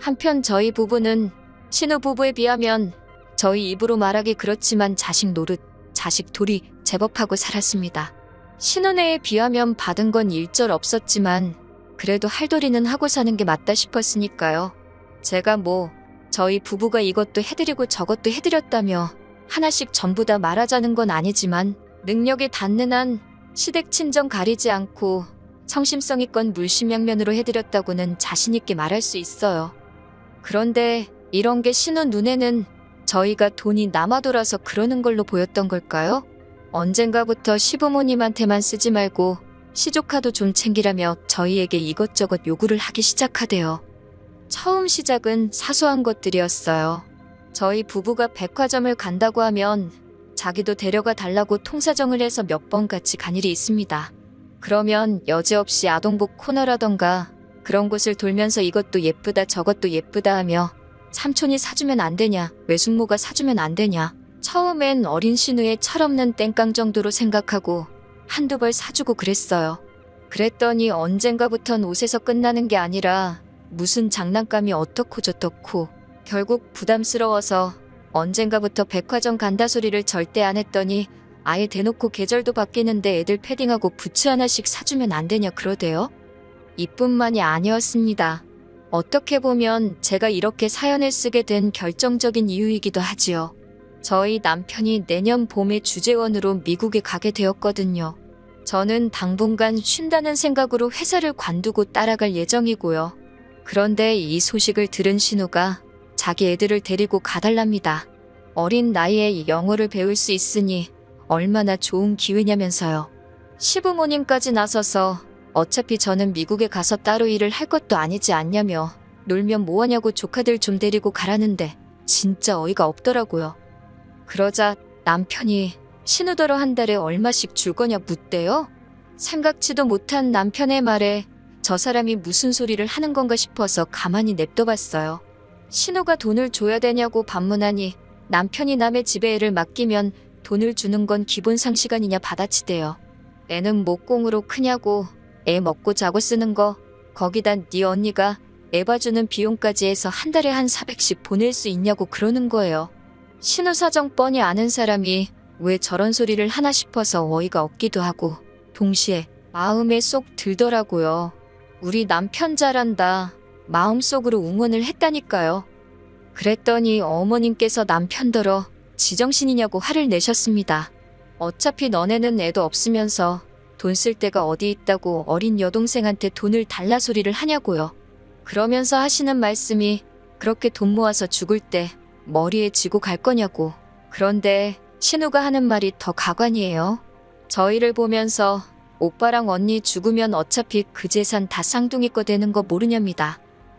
한편 저희 부부는 신우 부부에 비하면 저희 입으로 말하기 그렇지만 자식 노릇, 자식 돌이 제법 하고 살았습니다. 신혼애에 비하면 받은 건 일절 없었지만 그래도 할도리는 하고 사는 게 맞다 싶었으니까요. 제가 뭐 저희 부부가 이것도 해드리고 저것도 해드렸다며 하나씩 전부 다 말하자는 건 아니지만 능력이 닿는 한 시댁 친정 가리지 않고 성심성의껏 물심양면으로 해드렸다고는 자신있게 말할 수 있어요. 그런데 이런 게 신우 눈에는 저희가 돈이 남아돌아서 그러는 걸로 보였던 걸까요? 언젠가부터 시부모님한테만 쓰지 말고 시조카도 좀 챙기라며 저희에게 이것저것 요구를 하기 시작하대요. 처음 시작은 사소한 것들이었어요. 저희 부부가 백화점을 간다고 하면 자기도 데려가 달라고 통사정을 해서 몇 번 같이 간 일이 있습니다. 그러면 여지없이 아동복 코너라던가 그런 곳을 돌면서 이것도 예쁘다 저것도 예쁘다 하며 삼촌이 사주면 안 되냐, 외숙모가 사주면 안 되냐. 처음엔 어린 신우의 철없는 땡깡 정도로 생각하고 한두 벌 사주고 그랬어요. 그랬더니 언젠가부턴 옷에서 끝나는 게 아니라 무슨 장난감이 어떻고 저떻고 결국 부담스러워서 언젠가부터 백화점 간다 소리를 절대 안 했더니 아예 대놓고 계절도 바뀌는데 애들 패딩하고 부츠 하나씩 사주면 안 되냐 그러대요? 이뿐만이 아니었습니다. 어떻게 보면 제가 이렇게 사연을 쓰게 된 결정적인 이유이기도 하지요. 저희 남편이 내년 봄에 주재원으로 미국에 가게 되었거든요. 저는 당분간 쉰다는 생각으로 회사를 관두고 따라갈 예정이고요. 그런데 이 소식을 들은 신우가 자기 애들을 데리고 가달랍니다. 어린 나이에 영어를 배울 수 있으니 얼마나 좋은 기회냐면서요. 시부모님까지 나서서 어차피 저는 미국에 가서 따로 일을 할 것도 아니지 않냐며 놀면 뭐하냐고 조카들 좀 데리고 가라는데 진짜 어이가 없더라고요. 그러자 남편이 신우더러 한 달에 얼마씩 줄 거냐 묻대요. 생각지도 못한 남편의 말에 저 사람이 무슨 소리를 하는 건가 싶어서 가만히 냅둬봤어요. 신우가 돈을 줘야 되냐고 반문하니 남편이 남의 집에 애를 맡기면 돈을 주는 건 기본 상식아니냐 받아치대요. 애는 목공으로 크냐고, 애 먹고 자고 쓰는 거, 거기다 네 언니가 애 봐주는 비용까지 해서 한 달에 한 400씩 보낼 수 있냐고 그러는 거예요. 신우 사정 뻔히 아는 사람이 왜 저런 소리를 하나 싶어서 어이가 없기도 하고 동시에 마음에 쏙 들더라고요. 우리 남편 잘한다. 마음속으로 응원을 했다니까요. 그랬더니 어머님께서 남편더러 지정신이냐고 화를 내셨습니다. 어차피 너네는 애도 없으면서 돈 쓸 데가 어디 있다고 어린 여동생한테 돈을 달라 소리를 하냐고요. 그러면서 하시는 말씀이 그렇게 돈 모아서 죽을 때 머리에 지고 갈 거냐고. 그런데 신우가 하는 말이 더 가관이에요. 저희를 보면서 오빠랑 언니 죽으면 어차피 그 재산 다 쌍둥이 거 되는 거 모르냐입니다.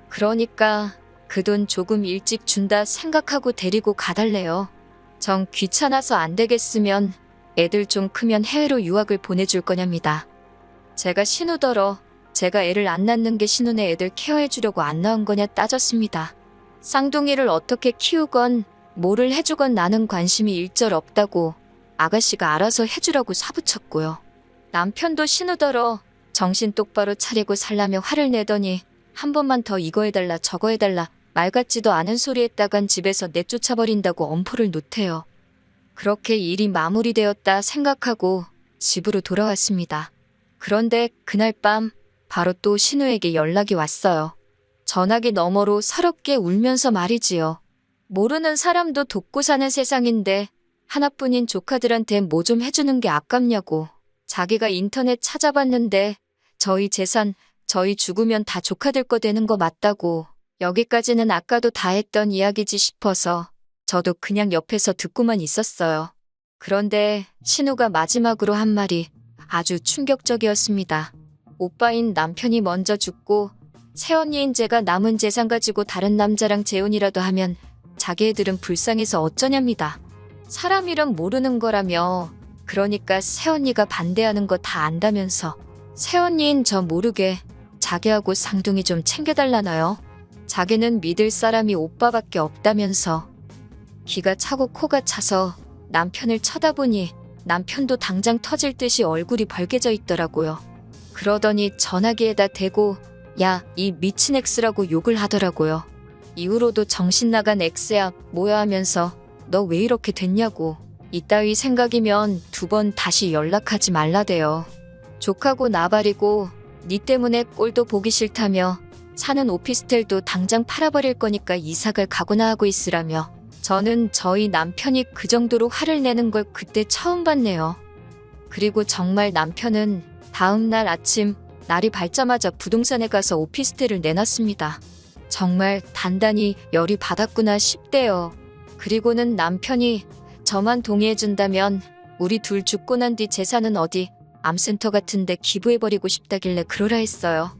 그러니까 그 돈 조금 일찍 준다 생각하고 데리고 가달래요. 정 귀찮아서 안 되겠으면 애들 좀 크면 해외로 유학을 보내줄 거냐입니다. 제가 신우더러 제가 애를 안 낳는 게 신우네 애들 케어해주려고 안 낳은 거냐 따졌습니다. 쌍둥이를 어떻게 키우건 뭐를 해주건 나는 관심이 일절 없다고 아가씨가 알아서 해주라고 사부쳤고요. 남편도 신우더러 정신 똑바로 차리고 살라며 화를 내더니 한 번만 더 이거 해달라 저거 해달라 말 같지도 않은 소리 했다간 집에서 내쫓아버린다고 엄포를 놓대요. 그렇게 일이 마무리되었다 생각하고 집으로 돌아왔습니다. 그런데 그날 밤 바로 또 신우에게 연락이 왔어요. 전화기 너머로 서럽게 울면서 말이지요. 모르는 사람도 돕고 사는 세상인데 하나뿐인 조카들한테 뭐 좀 해주는 게 아깝냐고. 자기가 인터넷 찾아봤는데 저희 재산, 저희 죽으면 다 조카들 거 되는 거 맞다고. 여기까지는 아까도 다 했던 이야기지 싶어서 저도 그냥 옆에서 듣고만 있었어요. 그런데 신우가 마지막으로 한 말이 아주 충격적이었습니다. 오빠인 남편이 먼저 죽고 새언니인 제가 남은 재산 가지고 다른 남자랑 재혼이라도 하면 자기 애들은 불쌍해서 어쩌냐입니다. 사람 이름 모르는 거라며. 그러니까 새언니가 반대하는 거 다 안다면서 새언니인 저 모르게 자기하고 상둥이 좀 챙겨달라나요? 자기는 믿을 사람이 오빠밖에 없다면서. 기가 차고 코가 차서 남편을 쳐다보니 남편도 당장 터질 듯이 얼굴이 벌개져 있더라고요. 그러더니 전화기에다 대고 야, 이 미친 X라고 욕을 하더라고요. 이후로도 정신 나간 X야 뭐야 하면서 너 왜 이렇게 됐냐고. 이따위 생각이면 2번 다시 연락하지 말라대요. 족하고 나발이고 니 때문에 꼴도 보기 싫다며 사는 오피스텔도 당장 팔아버릴 거니까 이사갈 각오나 하고 있으라며. 저는 저희 남편이 그 정도로 화를 내는 걸 그때 처음 봤네요. 그리고 정말 남편은 다음 날 아침 날이 밝자마자 부동산에 가서 오피스텔을 내놨습니다. 정말 단단히 열이 받았구나 싶대요. 그리고는 남편이 저만 동의해준다면 우리 둘 죽고 난 뒤 재산은 어디 암센터 같은데 기부해버리고 싶다길래 그러라 했어요.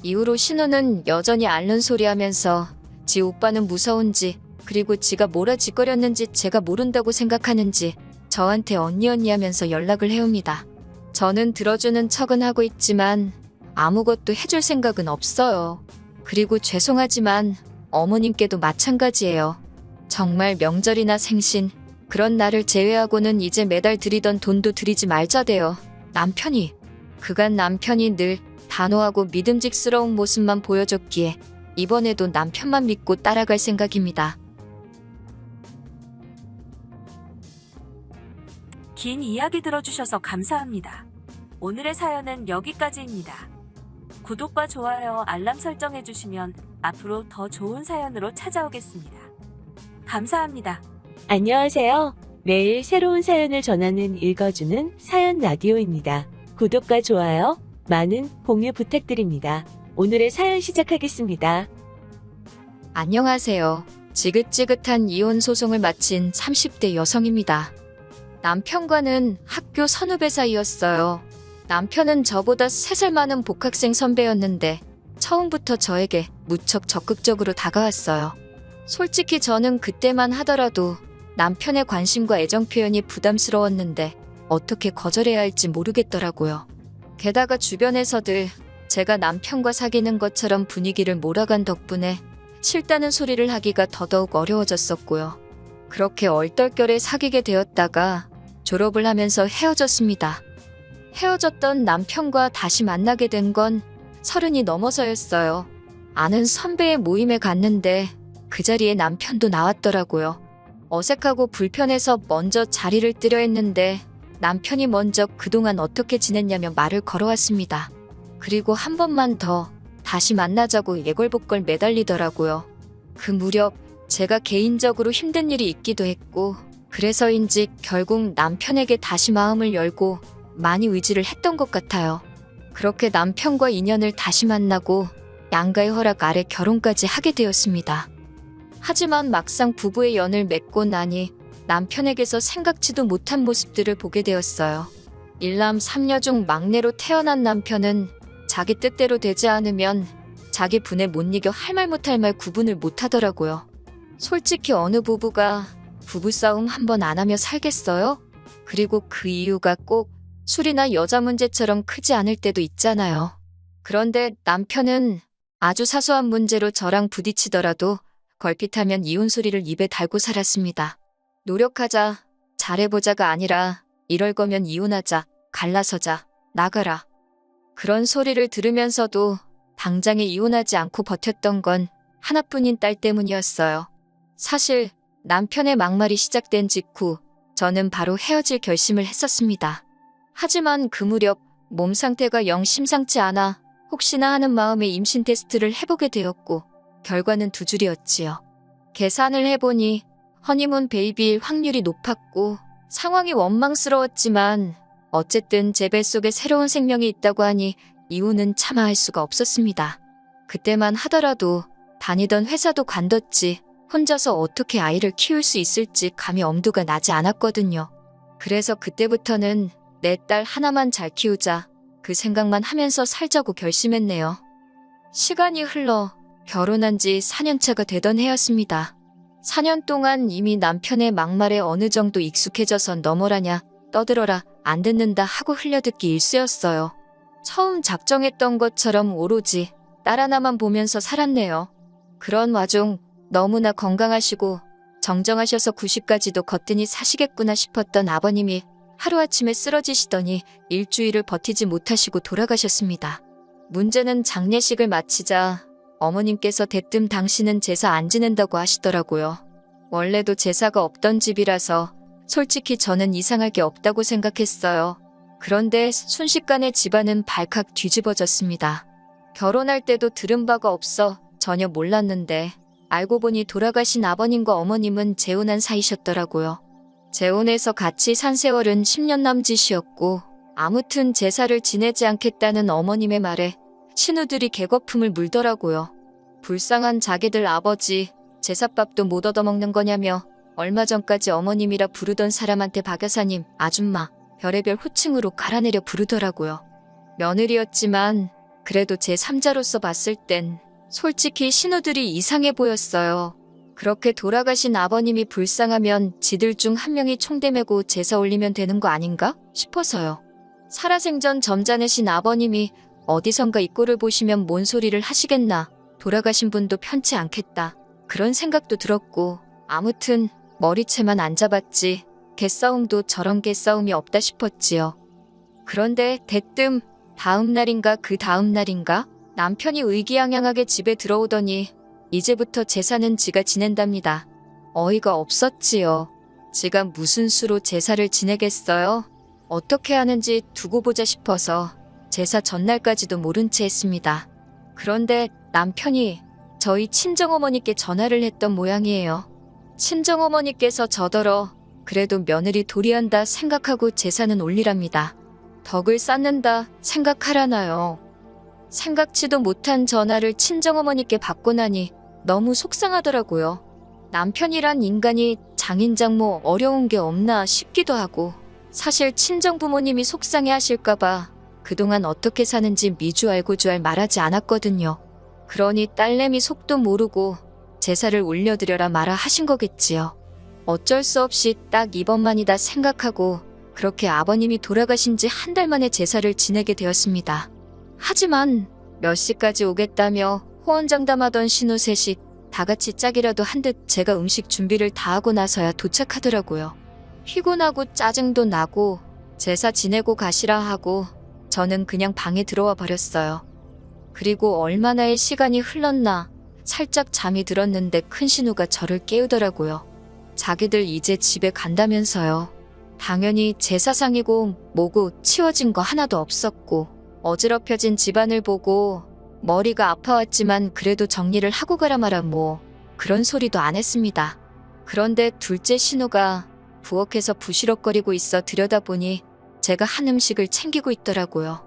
이후로 신우는 여전히 앓는 소리 하면서 지 오빠는 무서운지 그리고 지가 뭐라 짓거렸는지 제가 모른다고 생각하는지 저한테 언니 하면서 연락을 해옵니다. 저는 들어주는 척은 하고 있지만 아무것도 해줄 생각은 없어요. 그리고 죄송하지만 어머님께도 마찬가지예요. 정말 명절이나 생신 그런 날을 제외하고는 이제 매달 드리던 돈도 드리지 말자대요. 그간 남편이 늘 단호하고 믿음직스러운 모습만 보여줬기에 이번에도 남편만 믿고 따라갈 생각입니다. 긴 이야기 들어주셔서 감사합니다. 오늘의 사연은 여기까지입니다. 구독과 좋아요, 알람 설정해주시면 앞으로 더 좋은 사연으로 찾아오겠습니다. 감사합니다. 안녕하세요. 매일 새로운 사연을 전하는 읽어주는 사연 라디오입니다. 구독과 좋아요, 많은 공유 부탁드립니다. 오늘의 사연 시작하겠습니다. 안녕하세요. 지긋지긋한 이혼 소송을 마친 30대 여성입니다. 남편과는 학교 선후배 사이였어요. 남편은 저보다 3살 많은 복학생 선배였는데 처음부터 저에게 무척 적극적으로 다가왔어요. 솔직히 저는 그때만 하더라도 남편의 관심과 애정 표현이 부담스러웠는데 어떻게 거절해야 할지 모르겠더라고요. 게다가 주변에서들 제가 남편과 사귀는 것처럼 분위기를 몰아간 덕분에 싫다는 소리를 하기가 더더욱 어려워졌었고요. 그렇게 얼떨결에 사귀게 되었다가 졸업을 하면서 헤어졌습니다. 헤어졌던 남편과 다시 만나게 된 건 30이 넘어서였어요. 아는 선배의 모임에 갔는데 그 자리에 남편도 나왔더라고요. 어색하고 불편해서 먼저 자리를 뜨려 했는데 남편이 먼저 그동안 어떻게 지냈냐며 말을 걸어왔습니다. 그리고 한 번만 더 다시 만나자고 예걸복걸 매달리더라고요. 그 무렵 제가 개인적으로 힘든 일이 있기도 했고 그래서인지 결국 남편에게 다시 마음을 열고 많이 의지를 했던 것 같아요. 그렇게 남편과 인연을 다시 만나고 양가의 허락 아래 결혼까지 하게 되었습니다. 하지만 막상 부부의 연을 맺고 나니 남편에게서 생각지도 못한 모습들을 보게 되었어요. 일남 3녀 중 막내로 태어난 남편은 자기 뜻대로 되지 않으면 자기 분에 못 이겨 할 말 못할 말 구분을 못하더라고요. 솔직히 어느 부부가 부부싸움 한 번 안 하며 살겠어요? 그리고 그 이유가 꼭 술이나 여자 문제처럼 크지 않을 때도 있잖아요. 그런데 남편은 아주 사소한 문제로 저랑 부딪히더라도 걸핏하면 이혼 소리를 입에 달고 살았습니다. 노력하자, 잘해보자가 아니라 이럴 거면 이혼하자, 갈라서자, 나가라. 그런 소리를 들으면서도 당장에 이혼하지 않고 버텼던 건 하나뿐인 딸 때문이었어요. 사실 남편의 막말이 시작된 직후 저는 바로 헤어질 결심을 했었습니다. 하지만 그 무렵 몸 상태가 영 심상치 않아 혹시나 하는 마음에 임신 테스트를 해보게 되었고 결과는 두 줄이었지요. 계산을 해보니 허니문 베이비일 확률이 높았고 상황이 원망스러웠지만 어쨌든 제 뱃속에 새로운 생명이 있다고 하니 이혼은 차마 할 수가 없었습니다. 그때만 하더라도 다니던 회사도 관뒀지 혼자서 어떻게 아이를 키울 수 있을지 감이 엄두가 나지 않았거든요. 그래서 그때부터는 내 딸 하나만 잘 키우자 그 생각만 하면서 살자고 결심했네요. 시간이 흘러 결혼한 지 4년차가 되던 해였습니다. 4년 동안 이미 남편의 막말에 어느 정도 익숙해져서 너머라냐 떠들어라 안 듣는다 하고 흘려듣기 일쑤였어요. 처음 작정했던 것처럼 오로지 딸 하나만 보면서 살았네요. 그런 와중 너무나 건강하시고 정정하셔서 90까지도 거뜬히 사시겠구나 싶었던 아버님이 하루아침에 쓰러지시더니 일주일을 버티지 못하시고 돌아가셨습니다. 문제는 장례식을 마치자 어머님께서 대뜸 당신은 제사 안 지낸다고 하시더라고요. 원래도 제사가 없던 집이라서 솔직히 저는 이상할 게 없다고 생각했어요. 그런데 순식간에 집안은 발칵 뒤집어졌습니다. 결혼할 때도 들은 바가 없어 전혀 몰랐는데 알고 보니 돌아가신 아버님과 어머님은 재혼한 사이셨더라고요. 재혼해서 같이 산 세월은 10년 남짓이었고 아무튼 제사를 지내지 않겠다는 어머님의 말에 신우들이 개거품을 물더라고요. 불쌍한 자기들 아버지 제사밥도 못 얻어먹는 거냐며 얼마 전까지 어머님이라 부르던 사람한테 박 여사님, 아줌마, 별의별 호칭으로 갈아내려 부르더라고요. 며느리였지만 그래도 제 3자로서 봤을 땐 솔직히 신우들이 이상해 보였어요. 그렇게 돌아가신 아버님이 불쌍하면 지들 중 한 명이 총대 메고 제사 올리면 되는 거 아닌가 싶어서요. 살아생전 점잖으신 아버님이 어디선가 이 꼴을 보시면 뭔 소리를 하시겠나. 돌아가신 분도 편치 않겠다. 그런 생각도 들었고 아무튼 머리채만 안 잡았지 개싸움도 저런 개싸움이 없다 싶었지요. 그런데 대뜸 다음 날인가 그 다음 날인가 남편이 의기양양하게 집에 들어오더니 이제부터 제사는 지가 지낸답니다. 어이가 없었지요. 지가 무슨 수로 제사를 지내겠어요? 어떻게 하는지 두고 보자 싶어서 제사 전날까지도 모른 채 했습니다. 그런데 남편이 저희 친정어머니께 전화를 했던 모양이에요. 친정어머니께서 저더러 그래도 며느리 도리한다 생각하고 제사는 올리랍니다. 덕을 쌓는다 생각하라나요. 생각지도 못한 전화를 친정어머니께 받고 나니 너무 속상하더라고요. 남편이란 인간이 장인장모 어려운 게 없나 싶기도 하고, 사실 친정부모님이 속상해 하실까봐 그동안 어떻게 사는지 미주 알고 주알 말하지 않았거든요. 그러니 딸내미 속도 모르고 제사를 올려드려라 마라 하신 거겠지요. 어쩔 수 없이 딱 이번만이다 생각하고 그렇게 아버님이 돌아가신 지 한 달 만에 제사를 지내게 되었습니다. 하지만 몇 시까지 오겠다며 호언장담하던 신우 셋이 다 같이 짝이라도 한 듯 제가 음식 준비를 다 하고 나서야 도착하더라고요. 피곤하고 짜증도 나고 제사 지내고 가시라 하고 저는 그냥 방에 들어와 버렸어요. 그리고 얼마나의 시간이 흘렀나 살짝 잠이 들었는데 큰 신우가 저를 깨우더라고요. 자기들 이제 집에 간다면서요. 당연히 제사상이고 뭐고 치워진 거 하나도 없었고 어지럽혀진 집안을 보고 머리가 아파왔지만 그래도 정리를 하고 가라 마라 뭐 그런 소리도 안 했습니다. 그런데 둘째 신우가 부엌에서 부시럭거리고 있어 들여다보니 제가 한 음식을 챙기고 있더라고요.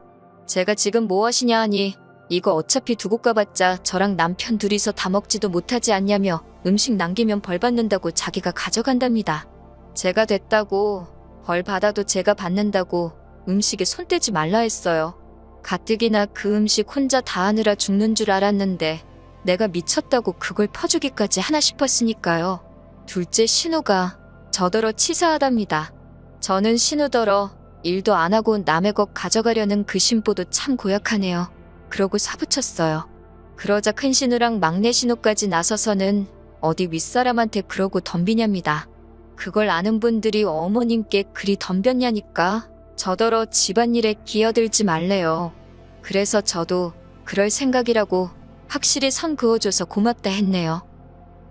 제가 지금 뭐 하시냐 하니 이거 어차피 두고 가봤자 저랑 남편 둘이서 다 먹지도 못하지 않냐며 음식 남기면 벌 받는다고 자기가 가져간답니다. 제가 됐다고 벌 받아도 제가 받는다고 음식에 손 떼지 말라 했어요. 가뜩이나 그 음식 혼자 다 하느라 죽는 줄 알았는데 내가 미쳤다고 그걸 퍼주기까지 하나 싶었으니까요. 둘째 신우가 저더러 치사하답니다. 저는 신우더러 일도 안 하고 남의 것 가져가려는 그 심보도 참 고약하네요. 그러고 사부쳤어요. 그러자 큰 신우랑 막내 신우까지 나서서는 어디 윗사람한테 그러고 덤비냐입니다. 그걸 아는 분들이 어머님께 그리 덤볐냐니까 저더러 집안일에 기어들지 말래요. 그래서 저도 그럴 생각이라고 확실히 선 그어줘서 고맙다 했네요.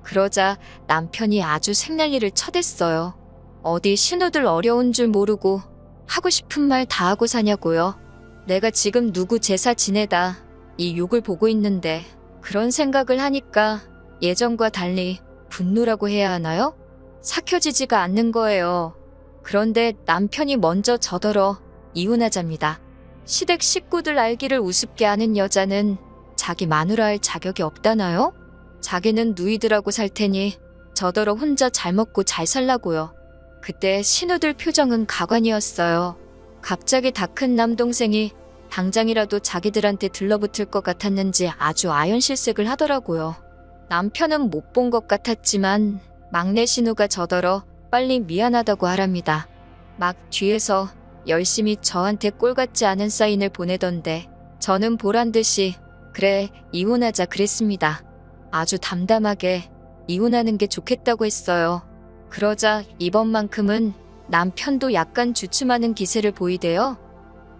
그러자 남편이 아주 생난리를 쳐댔어요. 어디 신우들 어려운 줄 모르고 하고 싶은 말 다 하고 사냐고요. 내가 지금 누구 제사 지내다 이 욕을 보고 있는데 그런 생각을 하니까 예전과 달리 분노라고 해야 하나요? 삭혀지지가 않는 거예요. 그런데 남편이 먼저 저더러 이혼하자입니다. 시댁 식구들 알기를 우습게 하는 여자는 자기 마누라 할 자격이 없다나요? 자기는 누이들하고 살 테니 저더러 혼자 잘 먹고 잘 살라고요. 그때 신우들 표정은 가관이었어요. 갑자기 다 큰 남동생이 당장이라도 자기들한테 들러붙을 것 같았는지 아주 아연실색을 하더라고요. 남편은 못 본 것 같았지만 막내 신우가 저더러 빨리 미안하다고 하랍니다. 막 뒤에서 열심히 저한테 꼴 같지 않은 사인을 보내던데 저는 보란 듯이 그래 이혼하자 그랬습니다. 아주 담담하게 이혼하는 게 좋겠다고 했어요. 그러자 이번만큼은 남편도 약간 주춤하는 기세를 보이대요.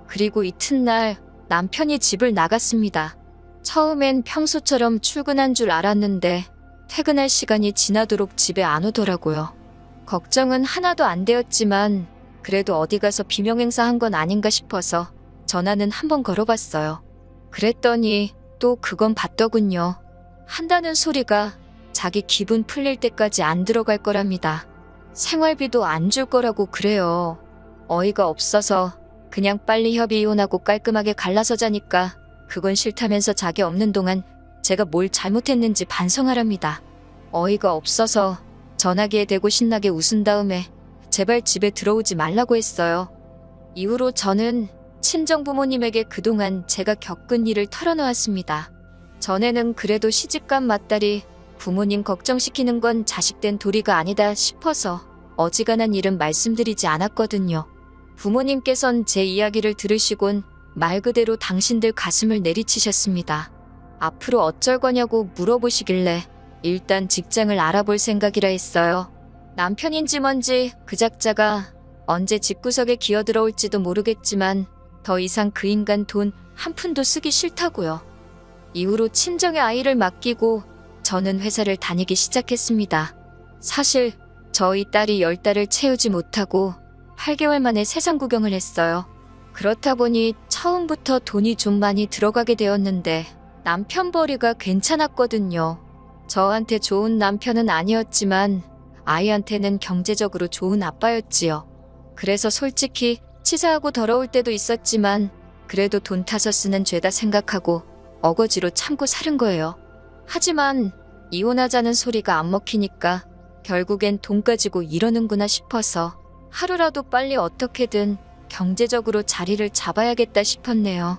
그리고 이튿날 남편이 집을 나갔습니다. 처음엔 평소처럼 출근한 줄 알았는데 퇴근할 시간이 지나도록 집에 안 오더라고요. 걱정은 하나도 안 되었지만 그래도 어디 가서 비명행사한 건 아닌가 싶어서 전화는 한번 걸어봤어요. 그랬더니 또 그건 봤더군요. 한다는 소리가 자기 기분 풀릴 때까지 안 들어갈 거랍니다. 생활비도 안 줄 거라고 그래요. 어이가 없어서 그냥 빨리 협의 이혼하고 깔끔하게 갈라서 자니까 그건 싫다면서 자기 없는 동안 제가 뭘 잘못했는지 반성하랍니다. 어이가 없어서 전화기에 대고 신나게 웃은 다음에 제발 집에 들어오지 말라고 했어요. 이후로 저는 친정부모님에게 그동안 제가 겪은 일을 털어놓았습니다. 전에는 그래도 시집간 맏딸이 부모님 걱정시키는 건 자식된 도리가 아니다 싶어서 어지간한 일은 말씀드리지 않았거든요. 부모님께선 제 이야기를 들으시곤 말 그대로 당신들 가슴을 내리치셨습니다. 앞으로 어쩔 거냐고 물어보시길래 일단 직장을 알아볼 생각이라 했어요. 남편인지 뭔지 그 작자가 언제 집구석에 기어들어올지도 모르겠지만 더 이상 그 인간 돈 한 푼도 쓰기 싫다고요. 이후로 친정의 아이를 맡기고 저는 회사를 다니기 시작했습니다. 사실 저희 딸이 10달을 채우지 못하고 8개월 만에 세상 구경을 했어요. 그렇다 보니 처음부터 돈이 좀 많이 들어가게 되었는데 남편 벌이가 괜찮았거든요. 저한테 좋은 남편은 아니었지만 아이한테는 경제적으로 좋은 아빠였지요. 그래서 솔직히 치사하고 더러울 때도 있었지만 그래도 돈 타서 쓰는 죄다 생각하고 어거지로 참고 살은 거예요. 하지만 이혼하자는 소리가 안 먹히니까 결국엔 돈 가지고 이러는구나 싶어서 하루라도 빨리 어떻게든 경제적으로 자리를 잡아야겠다 싶었네요.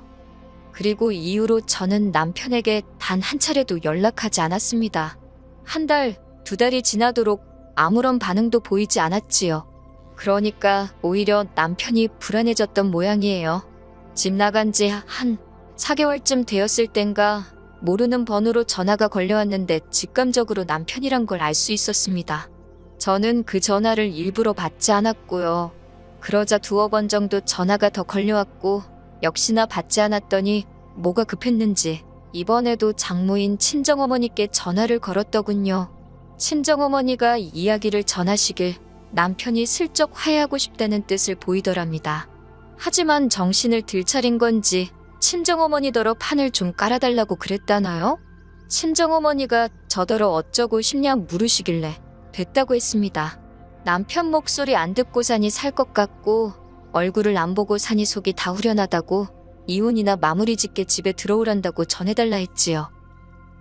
그리고 이후로 저는 남편에게 단 한 차례도 연락하지 않았습니다. 한 달, 2달이 지나도록 아무런 반응도 보이지 않았지요. 그러니까 오히려 남편이 불안해졌던 모양이에요. 집 나간 지 한 4개월쯤 되었을 땐가 모르는 번호로 전화가 걸려왔는데 직감적으로 남편이란 걸 알 수 있었습니다. 저는 그 전화를 일부러 받지 않았고요. 그러자 2번 정도 전화가 더 걸려왔고 역시나 받지 않았더니 뭐가 급했는지 이번에도 장모인 친정어머니께 전화를 걸었더군요. 친정어머니가 이야기를 전하시길 남편이 슬쩍 화해하고 싶다는 뜻을 보이더랍니다. 하지만 정신을 들차린 건지 친정어머니더러 판을 좀 깔아달라고 그랬다나요? 친정어머니가 저더러 어쩌고 싶냐 물으시길래 됐다고 했습니다. 남편 목소리 안 듣고 사니 살 것 같고 얼굴을 안 보고 사니 속이 다 후련하다고 이혼이나 마무리 짓게 집에 들어오란다고 전해달라 했지요.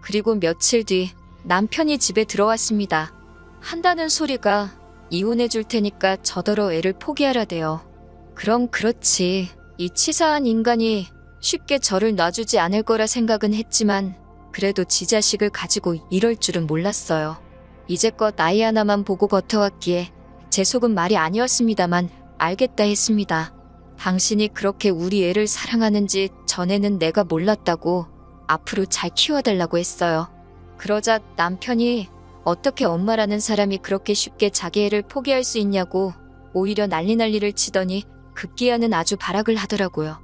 그리고 며칠 뒤 남편이 집에 들어왔습니다. 한다는 소리가 이혼해 줄 테니까 저더러 애를 포기하라대요. 그럼 그렇지. 이 치사한 인간이 쉽게 저를 놔주지 않을 거라 생각은 했지만 그래도 지 자식을 가지고 이럴 줄은 몰랐어요. 이제껏 아이 하나만 보고 버텨왔기에 제 속은 말이 아니었습니다만 알겠다 했습니다. 당신이 그렇게 우리 애를 사랑하는지 전에는 내가 몰랐다고 앞으로 잘 키워달라고 했어요. 그러자 남편이 어떻게 엄마라는 사람이 그렇게 쉽게 자기 애를 포기할 수 있냐고 오히려 난리를 치더니 급기야는 아주 발악을 하더라고요.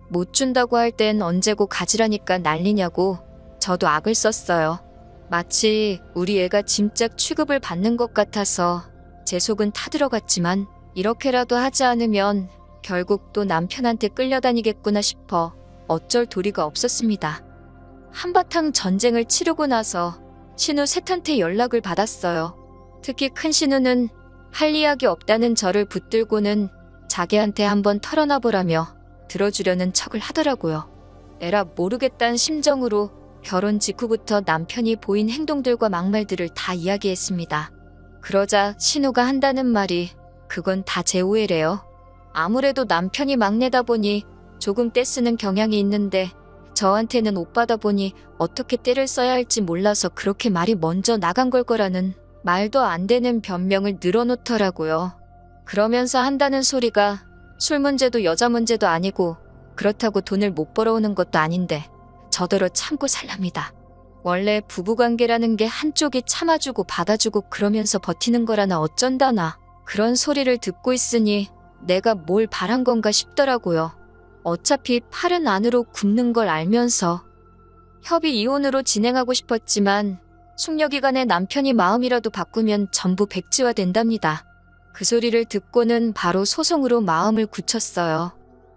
못 준다고 할 땐 언제고 가지라니까 난리냐고 저도 악을 썼어요. 마치 우리 애가 짐짝 취급을 받는 것 같아서 제 속은 타들어갔지만 이렇게라도 하지 않으면 결국 또 남편한테 끌려다니겠구나 싶어 어쩔 도리가 없었습니다. 한바탕 전쟁을 치르고 나서 신우 셋한테 연락을 받았어요. 특히 큰 신우는 할 이야기 없다는 저를 붙들고는 자기한테 한번 털어놔보라며 들어주려는 척을 하더라고요. 에라 모르겠다는 심정으로 결혼 직후부터 남편이 보인 행동들과 막말들을 다 이야기했습니다. 그러자 신우가 한다는 말이 그건 다 제 오해래요. 아무래도 남편이 막내다 보니 조금 떼쓰는 경향이 있는데 저한테는 오빠다 보니 어떻게 떼를 써야 할지 몰라서 그렇게 말이 먼저 나간 걸 거라는 말도 안 되는 변명을 늘어놓더라고요. 그러면서 한다는 소리가 술 문제도 여자 문제도 아니고 그렇다고 돈을 못 벌어오는 것도 아닌데 저더러 참고 살랍니다. 원래 부부관계라는 게 한쪽이 참아주고 받아주고 그러면서 버티는 거라나 어쩐다나 그런 소리를 듣고 있으니 내가 뭘 바란 건가 싶더라고요. 어차피 팔은 안으로 굽는 걸 알면서 협의 이혼으로 진행하고 싶었지만 숙려기간에 남편이 마음이라도 바꾸면 전부 백지화 된답니다. 그 소리를 듣고는 바로 소송으로 마음을 굳혔어요.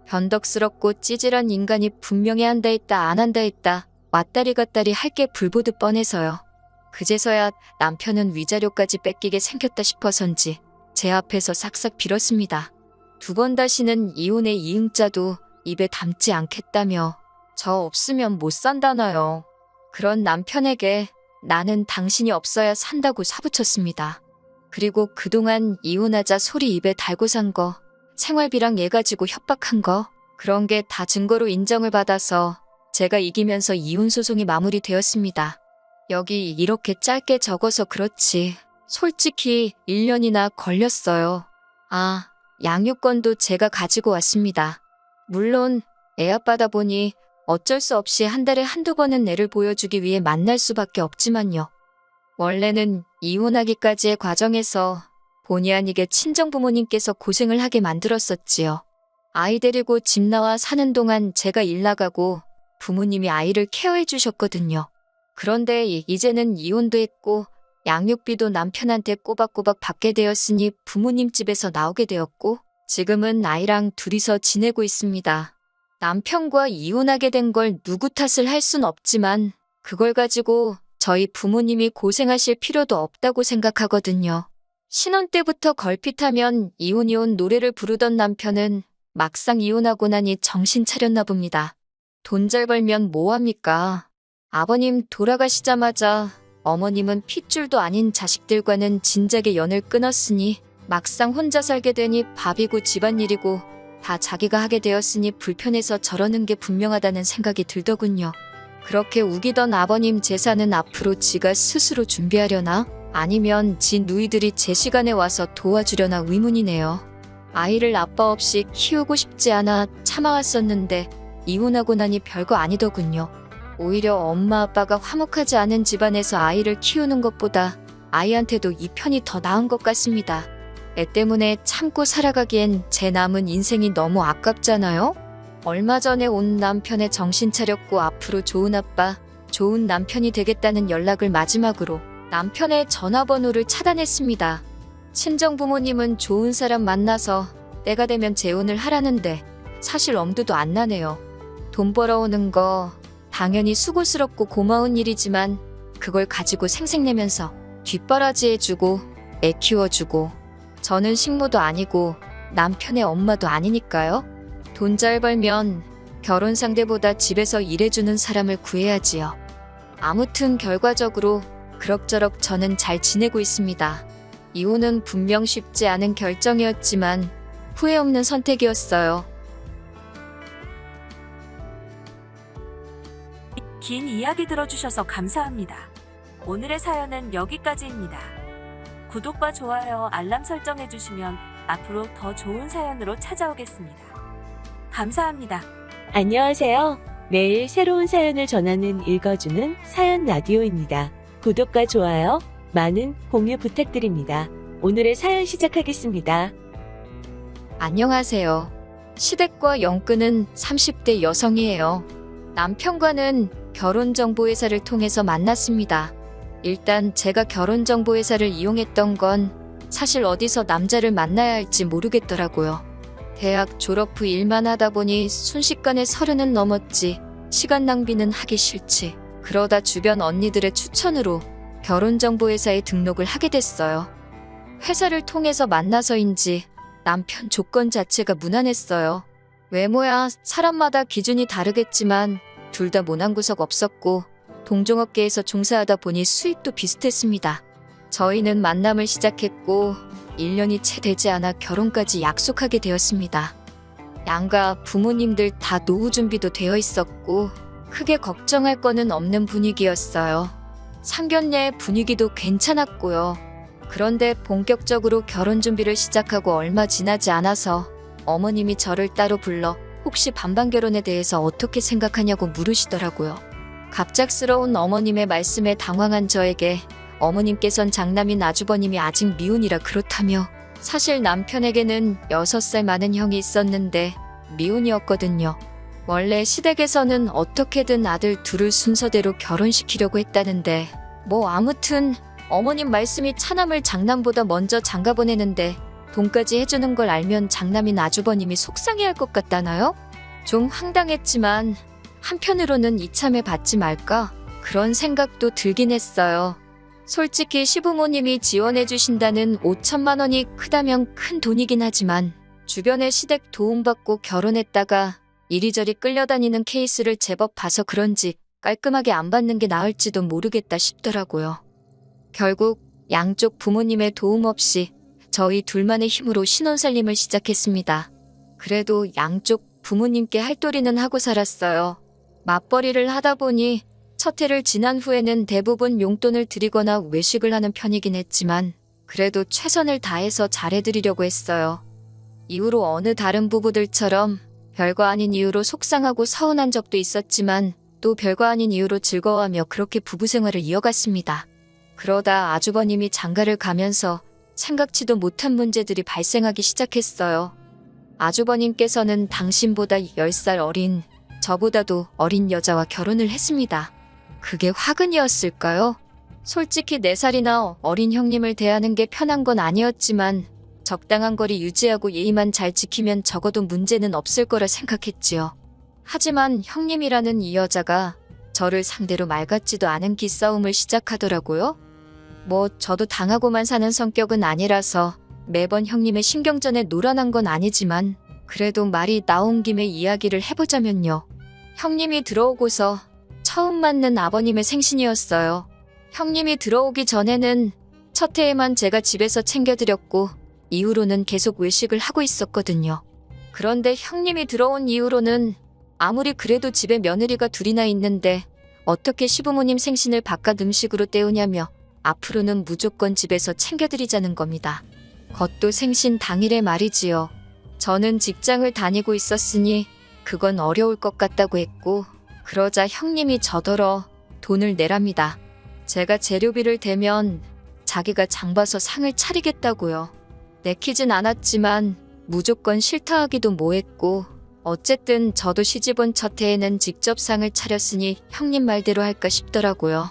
변덕스럽고 찌질한 인간이 분명히 한다 했다 안 한다 했다 왔다리 갔다리 할 게 불보듯 뻔해서요. 그제서야 남편은 위자료까지 뺏기게 생겼다 싶어서인지 제 앞에서 싹싹 빌었습니다. 2번 다시는 이혼의 이응자도 입에 담지 않겠다며 저 없으면 못 산다나요. 그런 남편에게 나는 당신이 없어야 산다고 사부쳤습니다. 그리고 그동안 이혼하자 소리 입에 달고 산 거, 생활비랑 얘 가지고 협박한 거, 그런 게 다 증거로 인정을 받아서 제가 이기면서 이혼 소송이 마무리되었습니다. 여기 이렇게 짧게 적어서 그렇지 솔직히 1년이나 걸렸어요. 아, 양육권도 제가 가지고 왔습니다. 물론 애 아빠다 보니 어쩔 수 없이 한 달에 한두 번은 애를 보여주기 위해 만날 수밖에 없지만요. 원래는 이혼하기까지의 과정에서 본의 아니게 친정부모님께서 고생을 하게 만들었었지요. 아이 데리고 집 나와 사는 동안 제가 일 나가고 부모님이 아이를 케어해 주셨거든요. 그런데 이제는 이혼도 했고 양육비도 남편한테 꼬박꼬박 받게 되었으니 부모님 집에서 나오게 되었고 지금은 아이랑 둘이서 지내고 있습니다. 남편과 이혼하게 된 걸 누구 탓을 할 순 없지만 그걸 가지고 저희 부모님이 고생하실 필요도 없다고 생각하거든요. 신혼 때부터 걸핏하면 이혼 노래를 부르던 남편은 막상 이혼하고 나니 정신 차렸나 봅니다. 돈 잘 벌면 뭐합니까? 아버님 돌아가시자마자 어머님은 핏줄도 아닌 자식들과는 진작에 연을 끊었으니 막상 혼자 살게 되니 밥이고 집안일이고 다 자기가 하게 되었으니 불편해서 저러는 게 분명하다는 생각이 들더군요. 그렇게 우기던 아버님 재산은 앞으로 지가 스스로 준비하려나? 아니면 지 누이들이 제 시간에 와서 도와주려나 의문이네요. 아이를 아빠 없이 키우고 싶지 않아 참아왔었는데 이혼하고 나니 별거 아니더군요. 오히려 엄마 아빠가 화목하지 않은 집안에서 아이를 키우는 것보다 아이한테도 이 편이 더 나은 것 같습니다. 애 때문에 참고 살아가기엔 제 남은 인생이 너무 아깝잖아요? 얼마 전에 온 남편의 정신 차렸고 앞으로 좋은 아빠, 좋은 남편이 되겠다는 연락을 마지막으로 남편의 전화번호를 차단했습니다. 친정부모님은 좋은 사람 만나서 때가 되면 재혼을 하라는데 사실 엄두도 안 나네요. 돈 벌어오는 거 당연히 수고스럽고 고마운 일이지만 그걸 가지고 생색내면서 뒷바라지해주고 애 키워주고 저는 식모도 아니고 남편의 엄마도 아니니까요. 돈 잘 벌면 결혼 상대보다 집에서 일해주는 사람을 구해야지요. 아무튼 결과적으로 그럭저럭 저는 잘 지내고 있습니다. 이혼은 분명 쉽지 않은 결정이었지만 후회 없는 선택이었어요. 긴 이야기 들어주셔서 감사합니다. 오늘의 사연은 여기까지입니다. 구독과 좋아요, 알람 설정해주시면 앞으로 더 좋은 사연으로 찾아오겠습니다. 감사합니다. 안녕하세요. 매일 새로운 사연을 전하는 읽어주는 사연 라디오입니다. 구독과 좋아요, 많은 공유 부탁드립니다. 오늘의 사연 시작하겠습니다. 안녕하세요. 시댁과 영근은 30대 여성이에요. 남편과는 결혼정보회사를 통해서 만났습니다. 일단 제가 결혼정보회사를 이용했던 건 사실 어디서 남자를 만나야 할지 모르겠더라고요. 대학 졸업 후 일만 하다 보니 순식간에 30은 넘었지 시간 낭비는 하기 싫지. 그러다 주변 언니들의 추천으로 결혼정보회사에 등록을 하게 됐어요. 회사를 통해서 만나서인지 남편 조건 자체가 무난했어요. 외모야 사람마다 기준이 다르겠지만 둘 다 모난 구석 없었고 동종업계에서 종사하다 보니 수입도 비슷했습니다. 저희는 만남을 시작했고 1년이 채 되지 않아 결혼까지 약속하게 되었습니다. 양가 부모님들 다 노후 준비도 되어 있었고 크게 걱정할 거는 없는 분위기였어요. 상견례 분위기도 괜찮았고요. 그런데 본격적으로 결혼 준비를 시작하고 얼마 지나지 않아서 어머님이 저를 따로 불러 혹시 반반 결혼에 대해서 어떻게 생각하냐고 물으시더라고요. 갑작스러운 어머님의 말씀에 당황한 저에게 어머님께선 장남인 아주버님이 아직 미혼이라 그렇다며 사실 남편에게는 6살 많은 형이 있었는데 미혼이었거든요. 원래 시댁에서는 어떻게든 아들 둘을 순서대로 결혼시키려고 했다는데 뭐 아무튼 어머님 말씀이 차남을 장남보다 먼저 장가보내는데 돈까지 해주는 걸 알면 장남인 아주버님이 속상해할 것 같다나요? 좀 황당했지만 한편으로는 이참에 받지 말까? 그런 생각도 들긴 했어요. 솔직히 시부모님이 지원해주신다는 5천만 원이 크다면 큰 돈이긴 하지만 주변에 시댁 도움받고 결혼했다가 이리저리 끌려다니는 케이스를 제법 봐서 그런지 깔끔하게 안 받는 게 나을지도 모르겠다 싶더라고요. 결국 양쪽 부모님의 도움 없이 저희 둘만의 힘으로 신혼살림을 시작했습니다. 그래도 양쪽 부모님께 할도리는 하고 살았어요. 맞벌이를 하다 보니 첫 해를 지난 후에는 대부분 용돈을 드리거나 외식을 하는 편이긴 했지만 그래도 최선을 다해서 잘해드리려고 했어요. 이후로 어느 다른 부부들처럼 별거 아닌 이유로 속상하고 서운한 적도 있었지만 또 별거 아닌 이유로 즐거워하며 그렇게 부부 생활을 이어갔습니다. 그러다 아주버님이 장가를 가면서 생각지도 못한 문제들이 발생하기 시작했어요. 아주버님께서는 당신보다 10살 어린, 저보다도 어린 여자와 결혼을 했습니다. 그게 화근이었을까요? 솔직히 4살이나 어린 형님을 대하는 게 편한 건 아니었지만 적당한 거리 유지하고 예의만 잘 지키면 적어도 문제는 없을 거라 생각했지요. 하지만 형님이라는 이 여자가 저를 상대로 말 같지도 않은 기싸움을 시작하더라고요. 뭐 저도 당하고만 사는 성격은 아니라서 매번 형님의 신경전에 놀아난 건 아니지만 그래도 말이 나온 김에 이야기를 해보자면요. 형님이 들어오고서 처음 맞는 아버님의 생신이었어요. 형님이 들어오기 전에는 첫 해에만 제가 집에서 챙겨드렸고 이후로는 계속 외식을 하고 있었거든요. 그런데 형님이 들어온 이후로는 아무리 그래도 집에 며느리가 둘이나 있는데 어떻게 시부모님 생신을 바깥 음식으로 때우냐며 앞으로는 무조건 집에서 챙겨드리자는 겁니다. 그것도 생신 당일에 말이지요. 저는 직장을 다니고 있었으니 그건 어려울 것 같다고 했고 그러자 형님이 저더러 돈을 내랍니다. 제가 재료비를 대면 자기가 장봐서 상을 차리겠다고요. 내키진 않았지만 무조건 싫다 하기도 뭐했고 어쨌든 저도 시집온 첫 해에는 직접 상을 차렸으니 형님 말대로 할까 싶더라고요.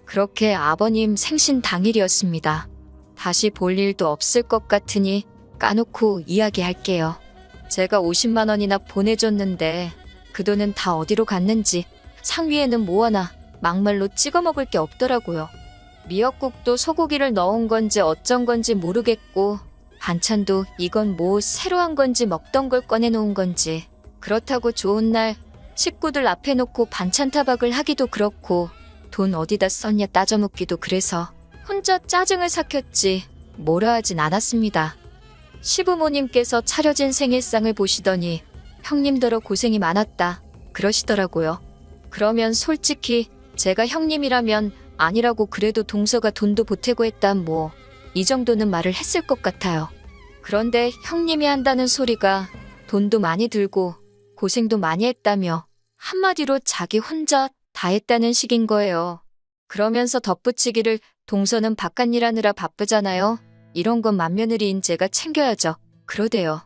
그렇게 아버님 생신 당일이었습니다. 다시 볼 일도 없을 것 같으니 까놓고 이야기할게요. 제가 50만 원이나 보내줬는데 그 돈은 다 어디로 갔는지 상 위에는 뭐 하나 막말로 찍어 먹을 게 없더라고요. 미역국도 소고기를 넣은 건지 어쩐 건지 모르겠고 반찬도 이건 뭐 새로 한 건지 먹던 걸 꺼내놓은 건지 그렇다고 좋은 날 식구들 앞에 놓고 반찬 타박을 하기도 그렇고 돈 어디다 썼냐 따져 묻기도 그래서 혼자 짜증을 삭혔지 뭐라 하진 않았습니다. 시부모님께서 차려진 생일상을 보시더니 형님더러 고생이 많았다 그러시더라고요. 그러면 솔직히 제가 형님이라면 아니라고 그래도 동서가 돈도 보태고 했다 뭐 이 정도는 말을 했을 것 같아요. 그런데 형님이 한다는 소리가 돈도 많이 들고 고생도 많이 했다며 한마디로 자기 혼자 다 했다는 식인 거예요. 그러면서 덧붙이기를 동서는 바깥일 하느라 바쁘잖아요. 이런 건 맏며느리인 제가 챙겨야죠. 그러대요.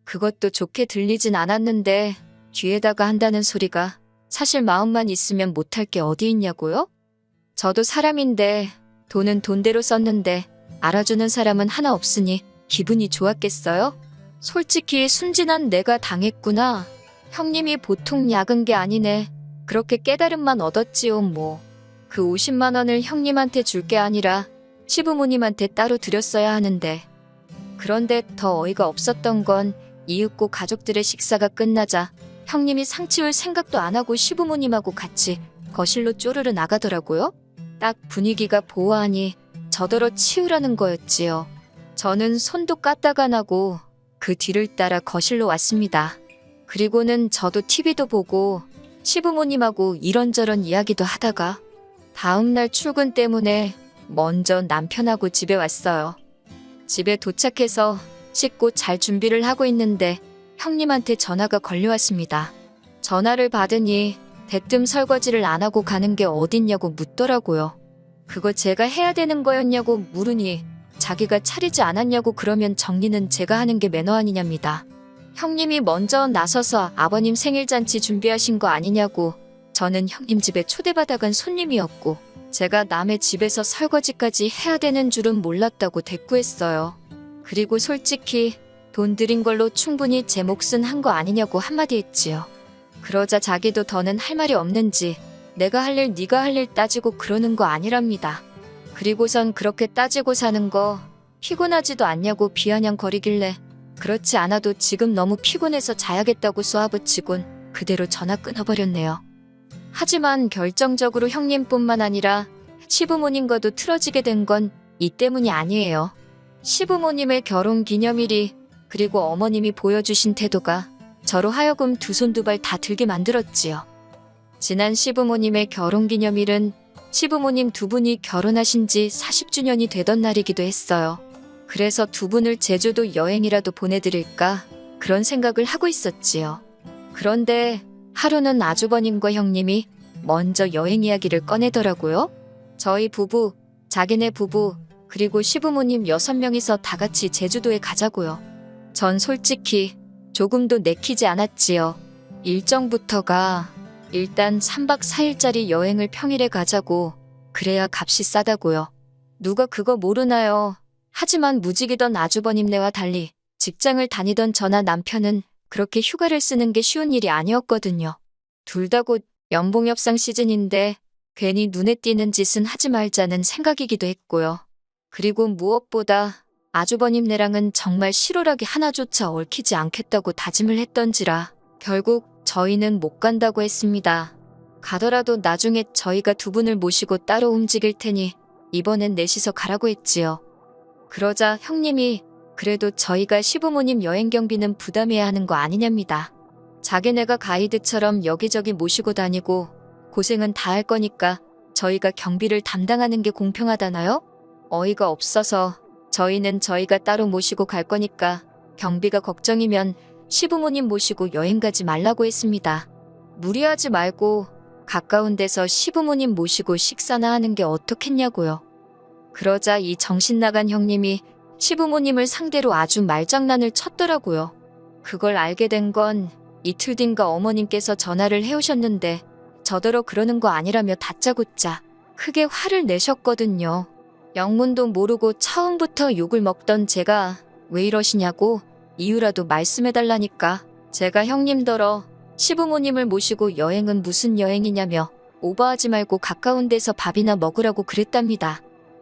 그것도 좋게 들리진 않았는데 뒤에다가 한다는 소리가 사실 마음만 있으면 못할 게 어디 있냐고요? 저도 사람인데 돈은 돈대로 썼는데 알아주는 사람은 하나 없으니 기분이 좋았겠어요? 솔직히 순진한 내가 당했구나. 형님이 보통 약은 게 아니네. 그렇게 깨달음만 얻었지요 뭐. 그 50만 원을 형님한테 줄 게 아니라 시부모님한테 따로 드렸어야 하는데. 그런데 더 어이가 없었던 건 이윽고 가족들의 식사가 끝나자 형님이 상 치울 생각도 안 하고 시부모님하고 같이 거실로 쪼르르 나가더라고요. 딱 분위기가 보아하니 저더러 치우라는 거였지요. 저는 손도 까딱 안 하고 그 뒤를 따라 거실로 왔습니다. 그리고는 저도 TV도 보고 시부모님하고 이런저런 이야기도 하다가 다음날 출근 때문에 먼저 남편하고 집에 왔어요. 집에 도착해서 씻고 잘 준비를 하고 있는데 형님한테 전화가 걸려왔습니다. 전화를 받으니 대뜸 설거지를 안 하고 가는 게 어딨냐고 묻더라고요. 그거 제가 해야 되는 거였냐고 물으니 자기가 차리지 않았냐고 그러면 정리는 제가 하는 게 매너 아니냐입니다. 형님이 먼저 나서서 아버님 생일잔치 준비하신 거 아니냐고. 저는 형님 집에 초대받아간 손님이었고 제가 남의 집에서 설거지까지 해야 되는 줄은 몰랐다고 대꾸했어요. 그리고 솔직히 돈 들인 걸로 충분히 제 몫은 한 거 아니냐고 한마디 했지요. 그러자 자기도 더는 할 말이 없는지 내가 할 일 네가 할 일 따지고 그러는 거 아니랍니다. 그리고선 그렇게 따지고 사는 거 피곤하지도 않냐고 비아냥거리길래 그렇지 않아도 지금 너무 피곤해서 자야겠다고 쏘아붙이곤 그대로 전화 끊어버렸네요. 하지만 결정적으로 형님뿐만 아니라 시부모님과도 틀어지게 된 건 이 때문이 아니에요. 시부모님의 결혼 기념일이 그리고 어머님이 보여주신 태도가 저로 하여금 두 손 두 발 다 들게 만들었지요. 지난 시부모님의 결혼 기념일은 시부모님 두 분이 결혼하신 지 40주년이 되던 날이기도 했어요. 그래서 두 분을 제주도 여행이라도 보내드릴까 그런 생각을 하고 있었지요. 그런데 하루는 아주버님과 형님이 먼저 여행 이야기를 꺼내더라고요. 저희 부부, 자기네 부부, 그리고 시부모님 6명이서 다 같이 제주도에 가자고요. 전 솔직히 조금도 내키지 않았지요. 일정부터가 일단 3박 4일짜리 여행을 평일에 가자고 그래야 값이 싸다고요. 누가 그거 모르나요? 하지만 무직이던 아주버님네와 달리 직장을 다니던 저나 남편은 그렇게 휴가를 쓰는 게 쉬운 일이 아니었거든요. 둘 다 곧 연봉 협상 시즌인데 괜히 눈에 띄는 짓은 하지 말자는 생각이기도 했고요. 그리고 무엇보다 아주버님네랑은 정말 실오라기 하나조차 얽히지 않겠다고 다짐을 했던지라 결국 저희는 못 간다고 했습니다. 가더라도 나중에 저희가 두 분을 모시고 따로 움직일 테니 이번엔 넷이서 가라고 했지요. 그러자 형님이 그래도 저희가 시부모님 여행 경비는 부담해야 하는 거 아니냐입니다. 자기네가 가이드처럼 여기저기 모시고 다니고 고생은 다 할 거니까 저희가 경비를 담당하는 게 공평하다나요? 어이가 없어서 저희는 저희가 따로 모시고 갈 거니까 경비가 걱정이면 시부모님 모시고 여행 가지 말라고 했습니다. 무리하지 말고 가까운 데서 시부모님 모시고 식사나 하는 게 어떻겠냐고요. 그러자 이 정신 나간 형님이 시부모님을 상대로 아주 말장난을 쳤더라고요. 그걸 알게 된 건 이틀 뒤인가 어머님께서 전화를 해오셨는데 저더러 그러는 거 아니라며 다짜고짜 크게 화를 내셨거든요. 영문도 모르고 처음부터 욕을 먹던 제가 왜 이러시냐고 이유라도 말씀해달라니까 제가 형님더러 시부모님을 모시고 여행은 무슨 여행이냐며 오버하지 말고 가까운 데서 밥이나 먹으라고 그랬답니다.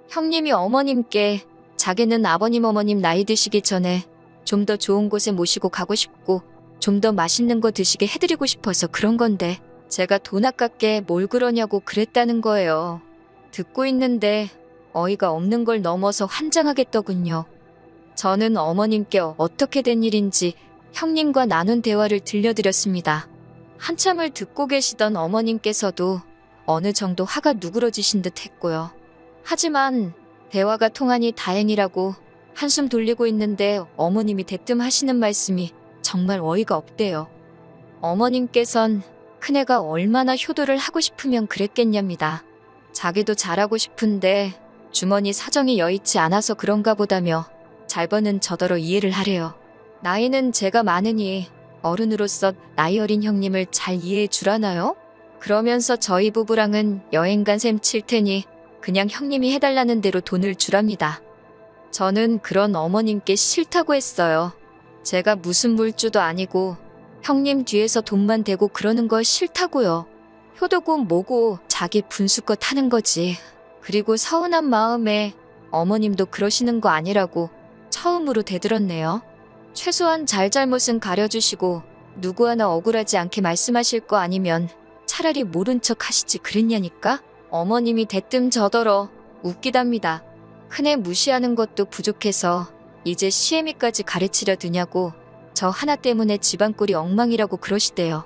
형님이 어머님께 자기는 아버님 어머님 나이 드시기 전에 좀 더 좋은 곳에 모시고 가고 싶고 좀 더 맛있는 거 드시게 해드리고 싶어서 그런 건데 제가 돈 아깝게 뭘 그러냐고 그랬다는 거예요. 듣고 있는데 어이가 없는 걸 넘어서 환장하겠더군요. 저는 어머님께 어떻게 된 일인지 형님과 나눈 대화를 들려드렸습니다. 한참을 듣고 계시던 어머님께서도 어느 정도 화가 누그러지신 듯 했고요. 하지만 대화가 통하니 다행이라고 한숨 돌리고 있는데 어머님이 대뜸 하시는 말씀이 정말 어이가 없대요. 어머님께선 큰애가 얼마나 효도를 하고 싶으면 그랬겠냐입니다. 자기도 잘하고 싶은데 주머니 사정이 여의치 않아서 그런가 보다며 잘 버는 저더러 이해를 하래요. 나이는 제가 많으니 어른으로서 나이 어린 형님을 잘 이해해 주라나요? 그러면서 저희 부부랑은 여행 간 셈 칠 테니 그냥 형님이 해달라는 대로 돈을 주랍니다. 저는 그런 어머님께 싫다고 했어요. 제가 무슨 물주도 아니고 형님 뒤에서 돈만 대고 그러는 거 싫다고요. 효도고 뭐고 자기 분수껏 하는 거지. 그리고 서운한 마음에 어머님도 그러시는 거 아니라고 처음으로 대들었네요. 최소한 잘잘못은 가려주시고 누구 하나 억울하지 않게 말씀하실 거 아니면 차라리 모른 척 하시지 그랬냐니까? 어머님이 대뜸 저더러 웃기답니다. 큰애 무시하는 것도 부족해서 이제 시애미까지 가르치려 드냐고 저 하나 때문에 집안 꼴이 엉망이라고 그러시대요.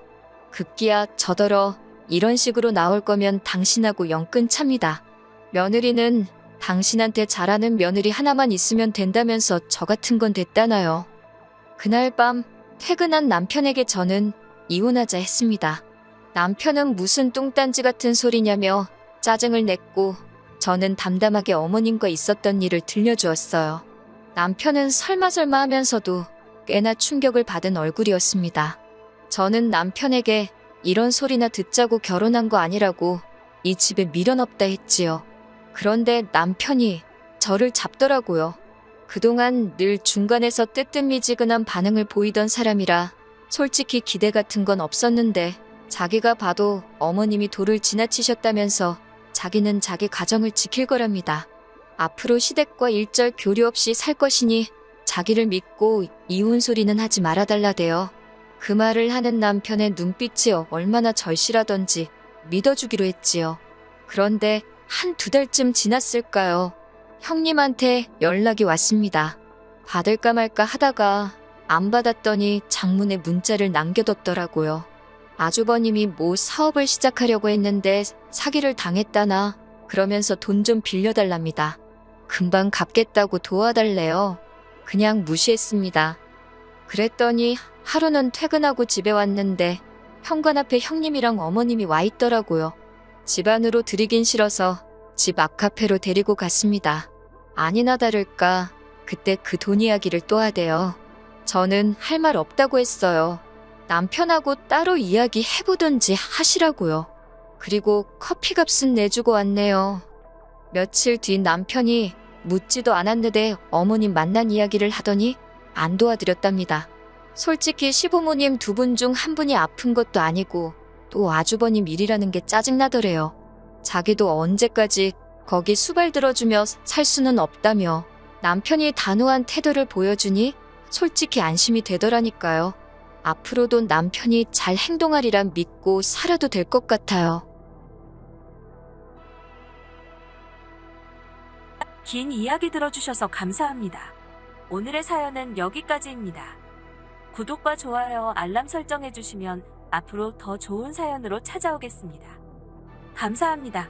급기야 저더러 이런 식으로 나올 거면 당신하고 영 끊찹니다. 며느리는 당신한테 잘하는 며느리 하나만 있으면 된다면서 저 같은 건 됐다나요. 그날 밤 퇴근한 남편에게 저는 이혼하자 했습니다. 남편은 무슨 뚱딴지 같은 소리냐며 짜증을 냈고 저는 담담하게 어머님과 있었던 일을 들려주었어요. 남편은 설마 하면서도 꽤나 충격을 받은 얼굴이었습니다. 저는 남편에게 이런 소리나 듣자고 결혼한 거 아니라고 이 집에 미련 없다 했지요. 그런데 남편이 저를 잡더라고요. 그동안 늘 중간에서 뜨뜻미지근한 반응을 보이던 사람이라 솔직히 기대 같은 건 없었는데 자기가 봐도 어머님이 도를 지나치셨다면서 자기는 자기 가정을 지킬 거랍니다. 앞으로 시댁과 일절 교류 없이 살 것이니 자기를 믿고 이혼 소리는 하지 말아달라대요. 그 말을 하는 남편의 눈빛이 얼마나 절실하던지 믿어주기로 했지요. 그런데 한두 달쯤 지났을까요? 형님한테 연락이 왔습니다. 받을까 말까 하다가 안 받았더니 장문에 문자를 남겨뒀더라고요. 아주버님이 뭐 사업을 시작하려고 했는데 사기를 당했다나 그러면서 돈 좀 빌려달랍니다. 금방 갚겠다고 도와달래요. 그냥 무시했습니다. 그랬더니 하루는 퇴근하고 집에 왔는데 현관 앞에 형님이랑 어머님이 와 있더라고요. 집 안으로 들이긴 싫어서 집 앞카페로 데리고 갔습니다. 아니나 다를까 그때 그 돈 이야기를 또 하대요. 저는 할 말 없다고 했어요. 남편하고 따로 이야기해보든지 하시라고요. 그리고 커피값은 내주고 왔네요. 며칠 뒤 남편이 묻지도 않았는데 어머님 만난 이야기를 하더니 안 도와드렸답니다. 솔직히 시부모님 두 분 중 한 분이 아픈 것도 아니고 또 아주버님 일이라는 게 짜증나더래요. 자기도 언제까지 거기 수발 들어주며 살 수는 없다며 남편이 단호한 태도를 보여주니 솔직히 안심이 되더라니까요. 앞으로도 남편이 잘 행동하리란 믿고 살아도 될 것 같아요. 긴 이야기 들어주셔서 감사합니다. 오늘의 사연은 여기까지입니다. 구독과 좋아요, 알람 설정해주시면 앞으로 더 좋은 사연으로 찾아오겠습니다. 감사합니다.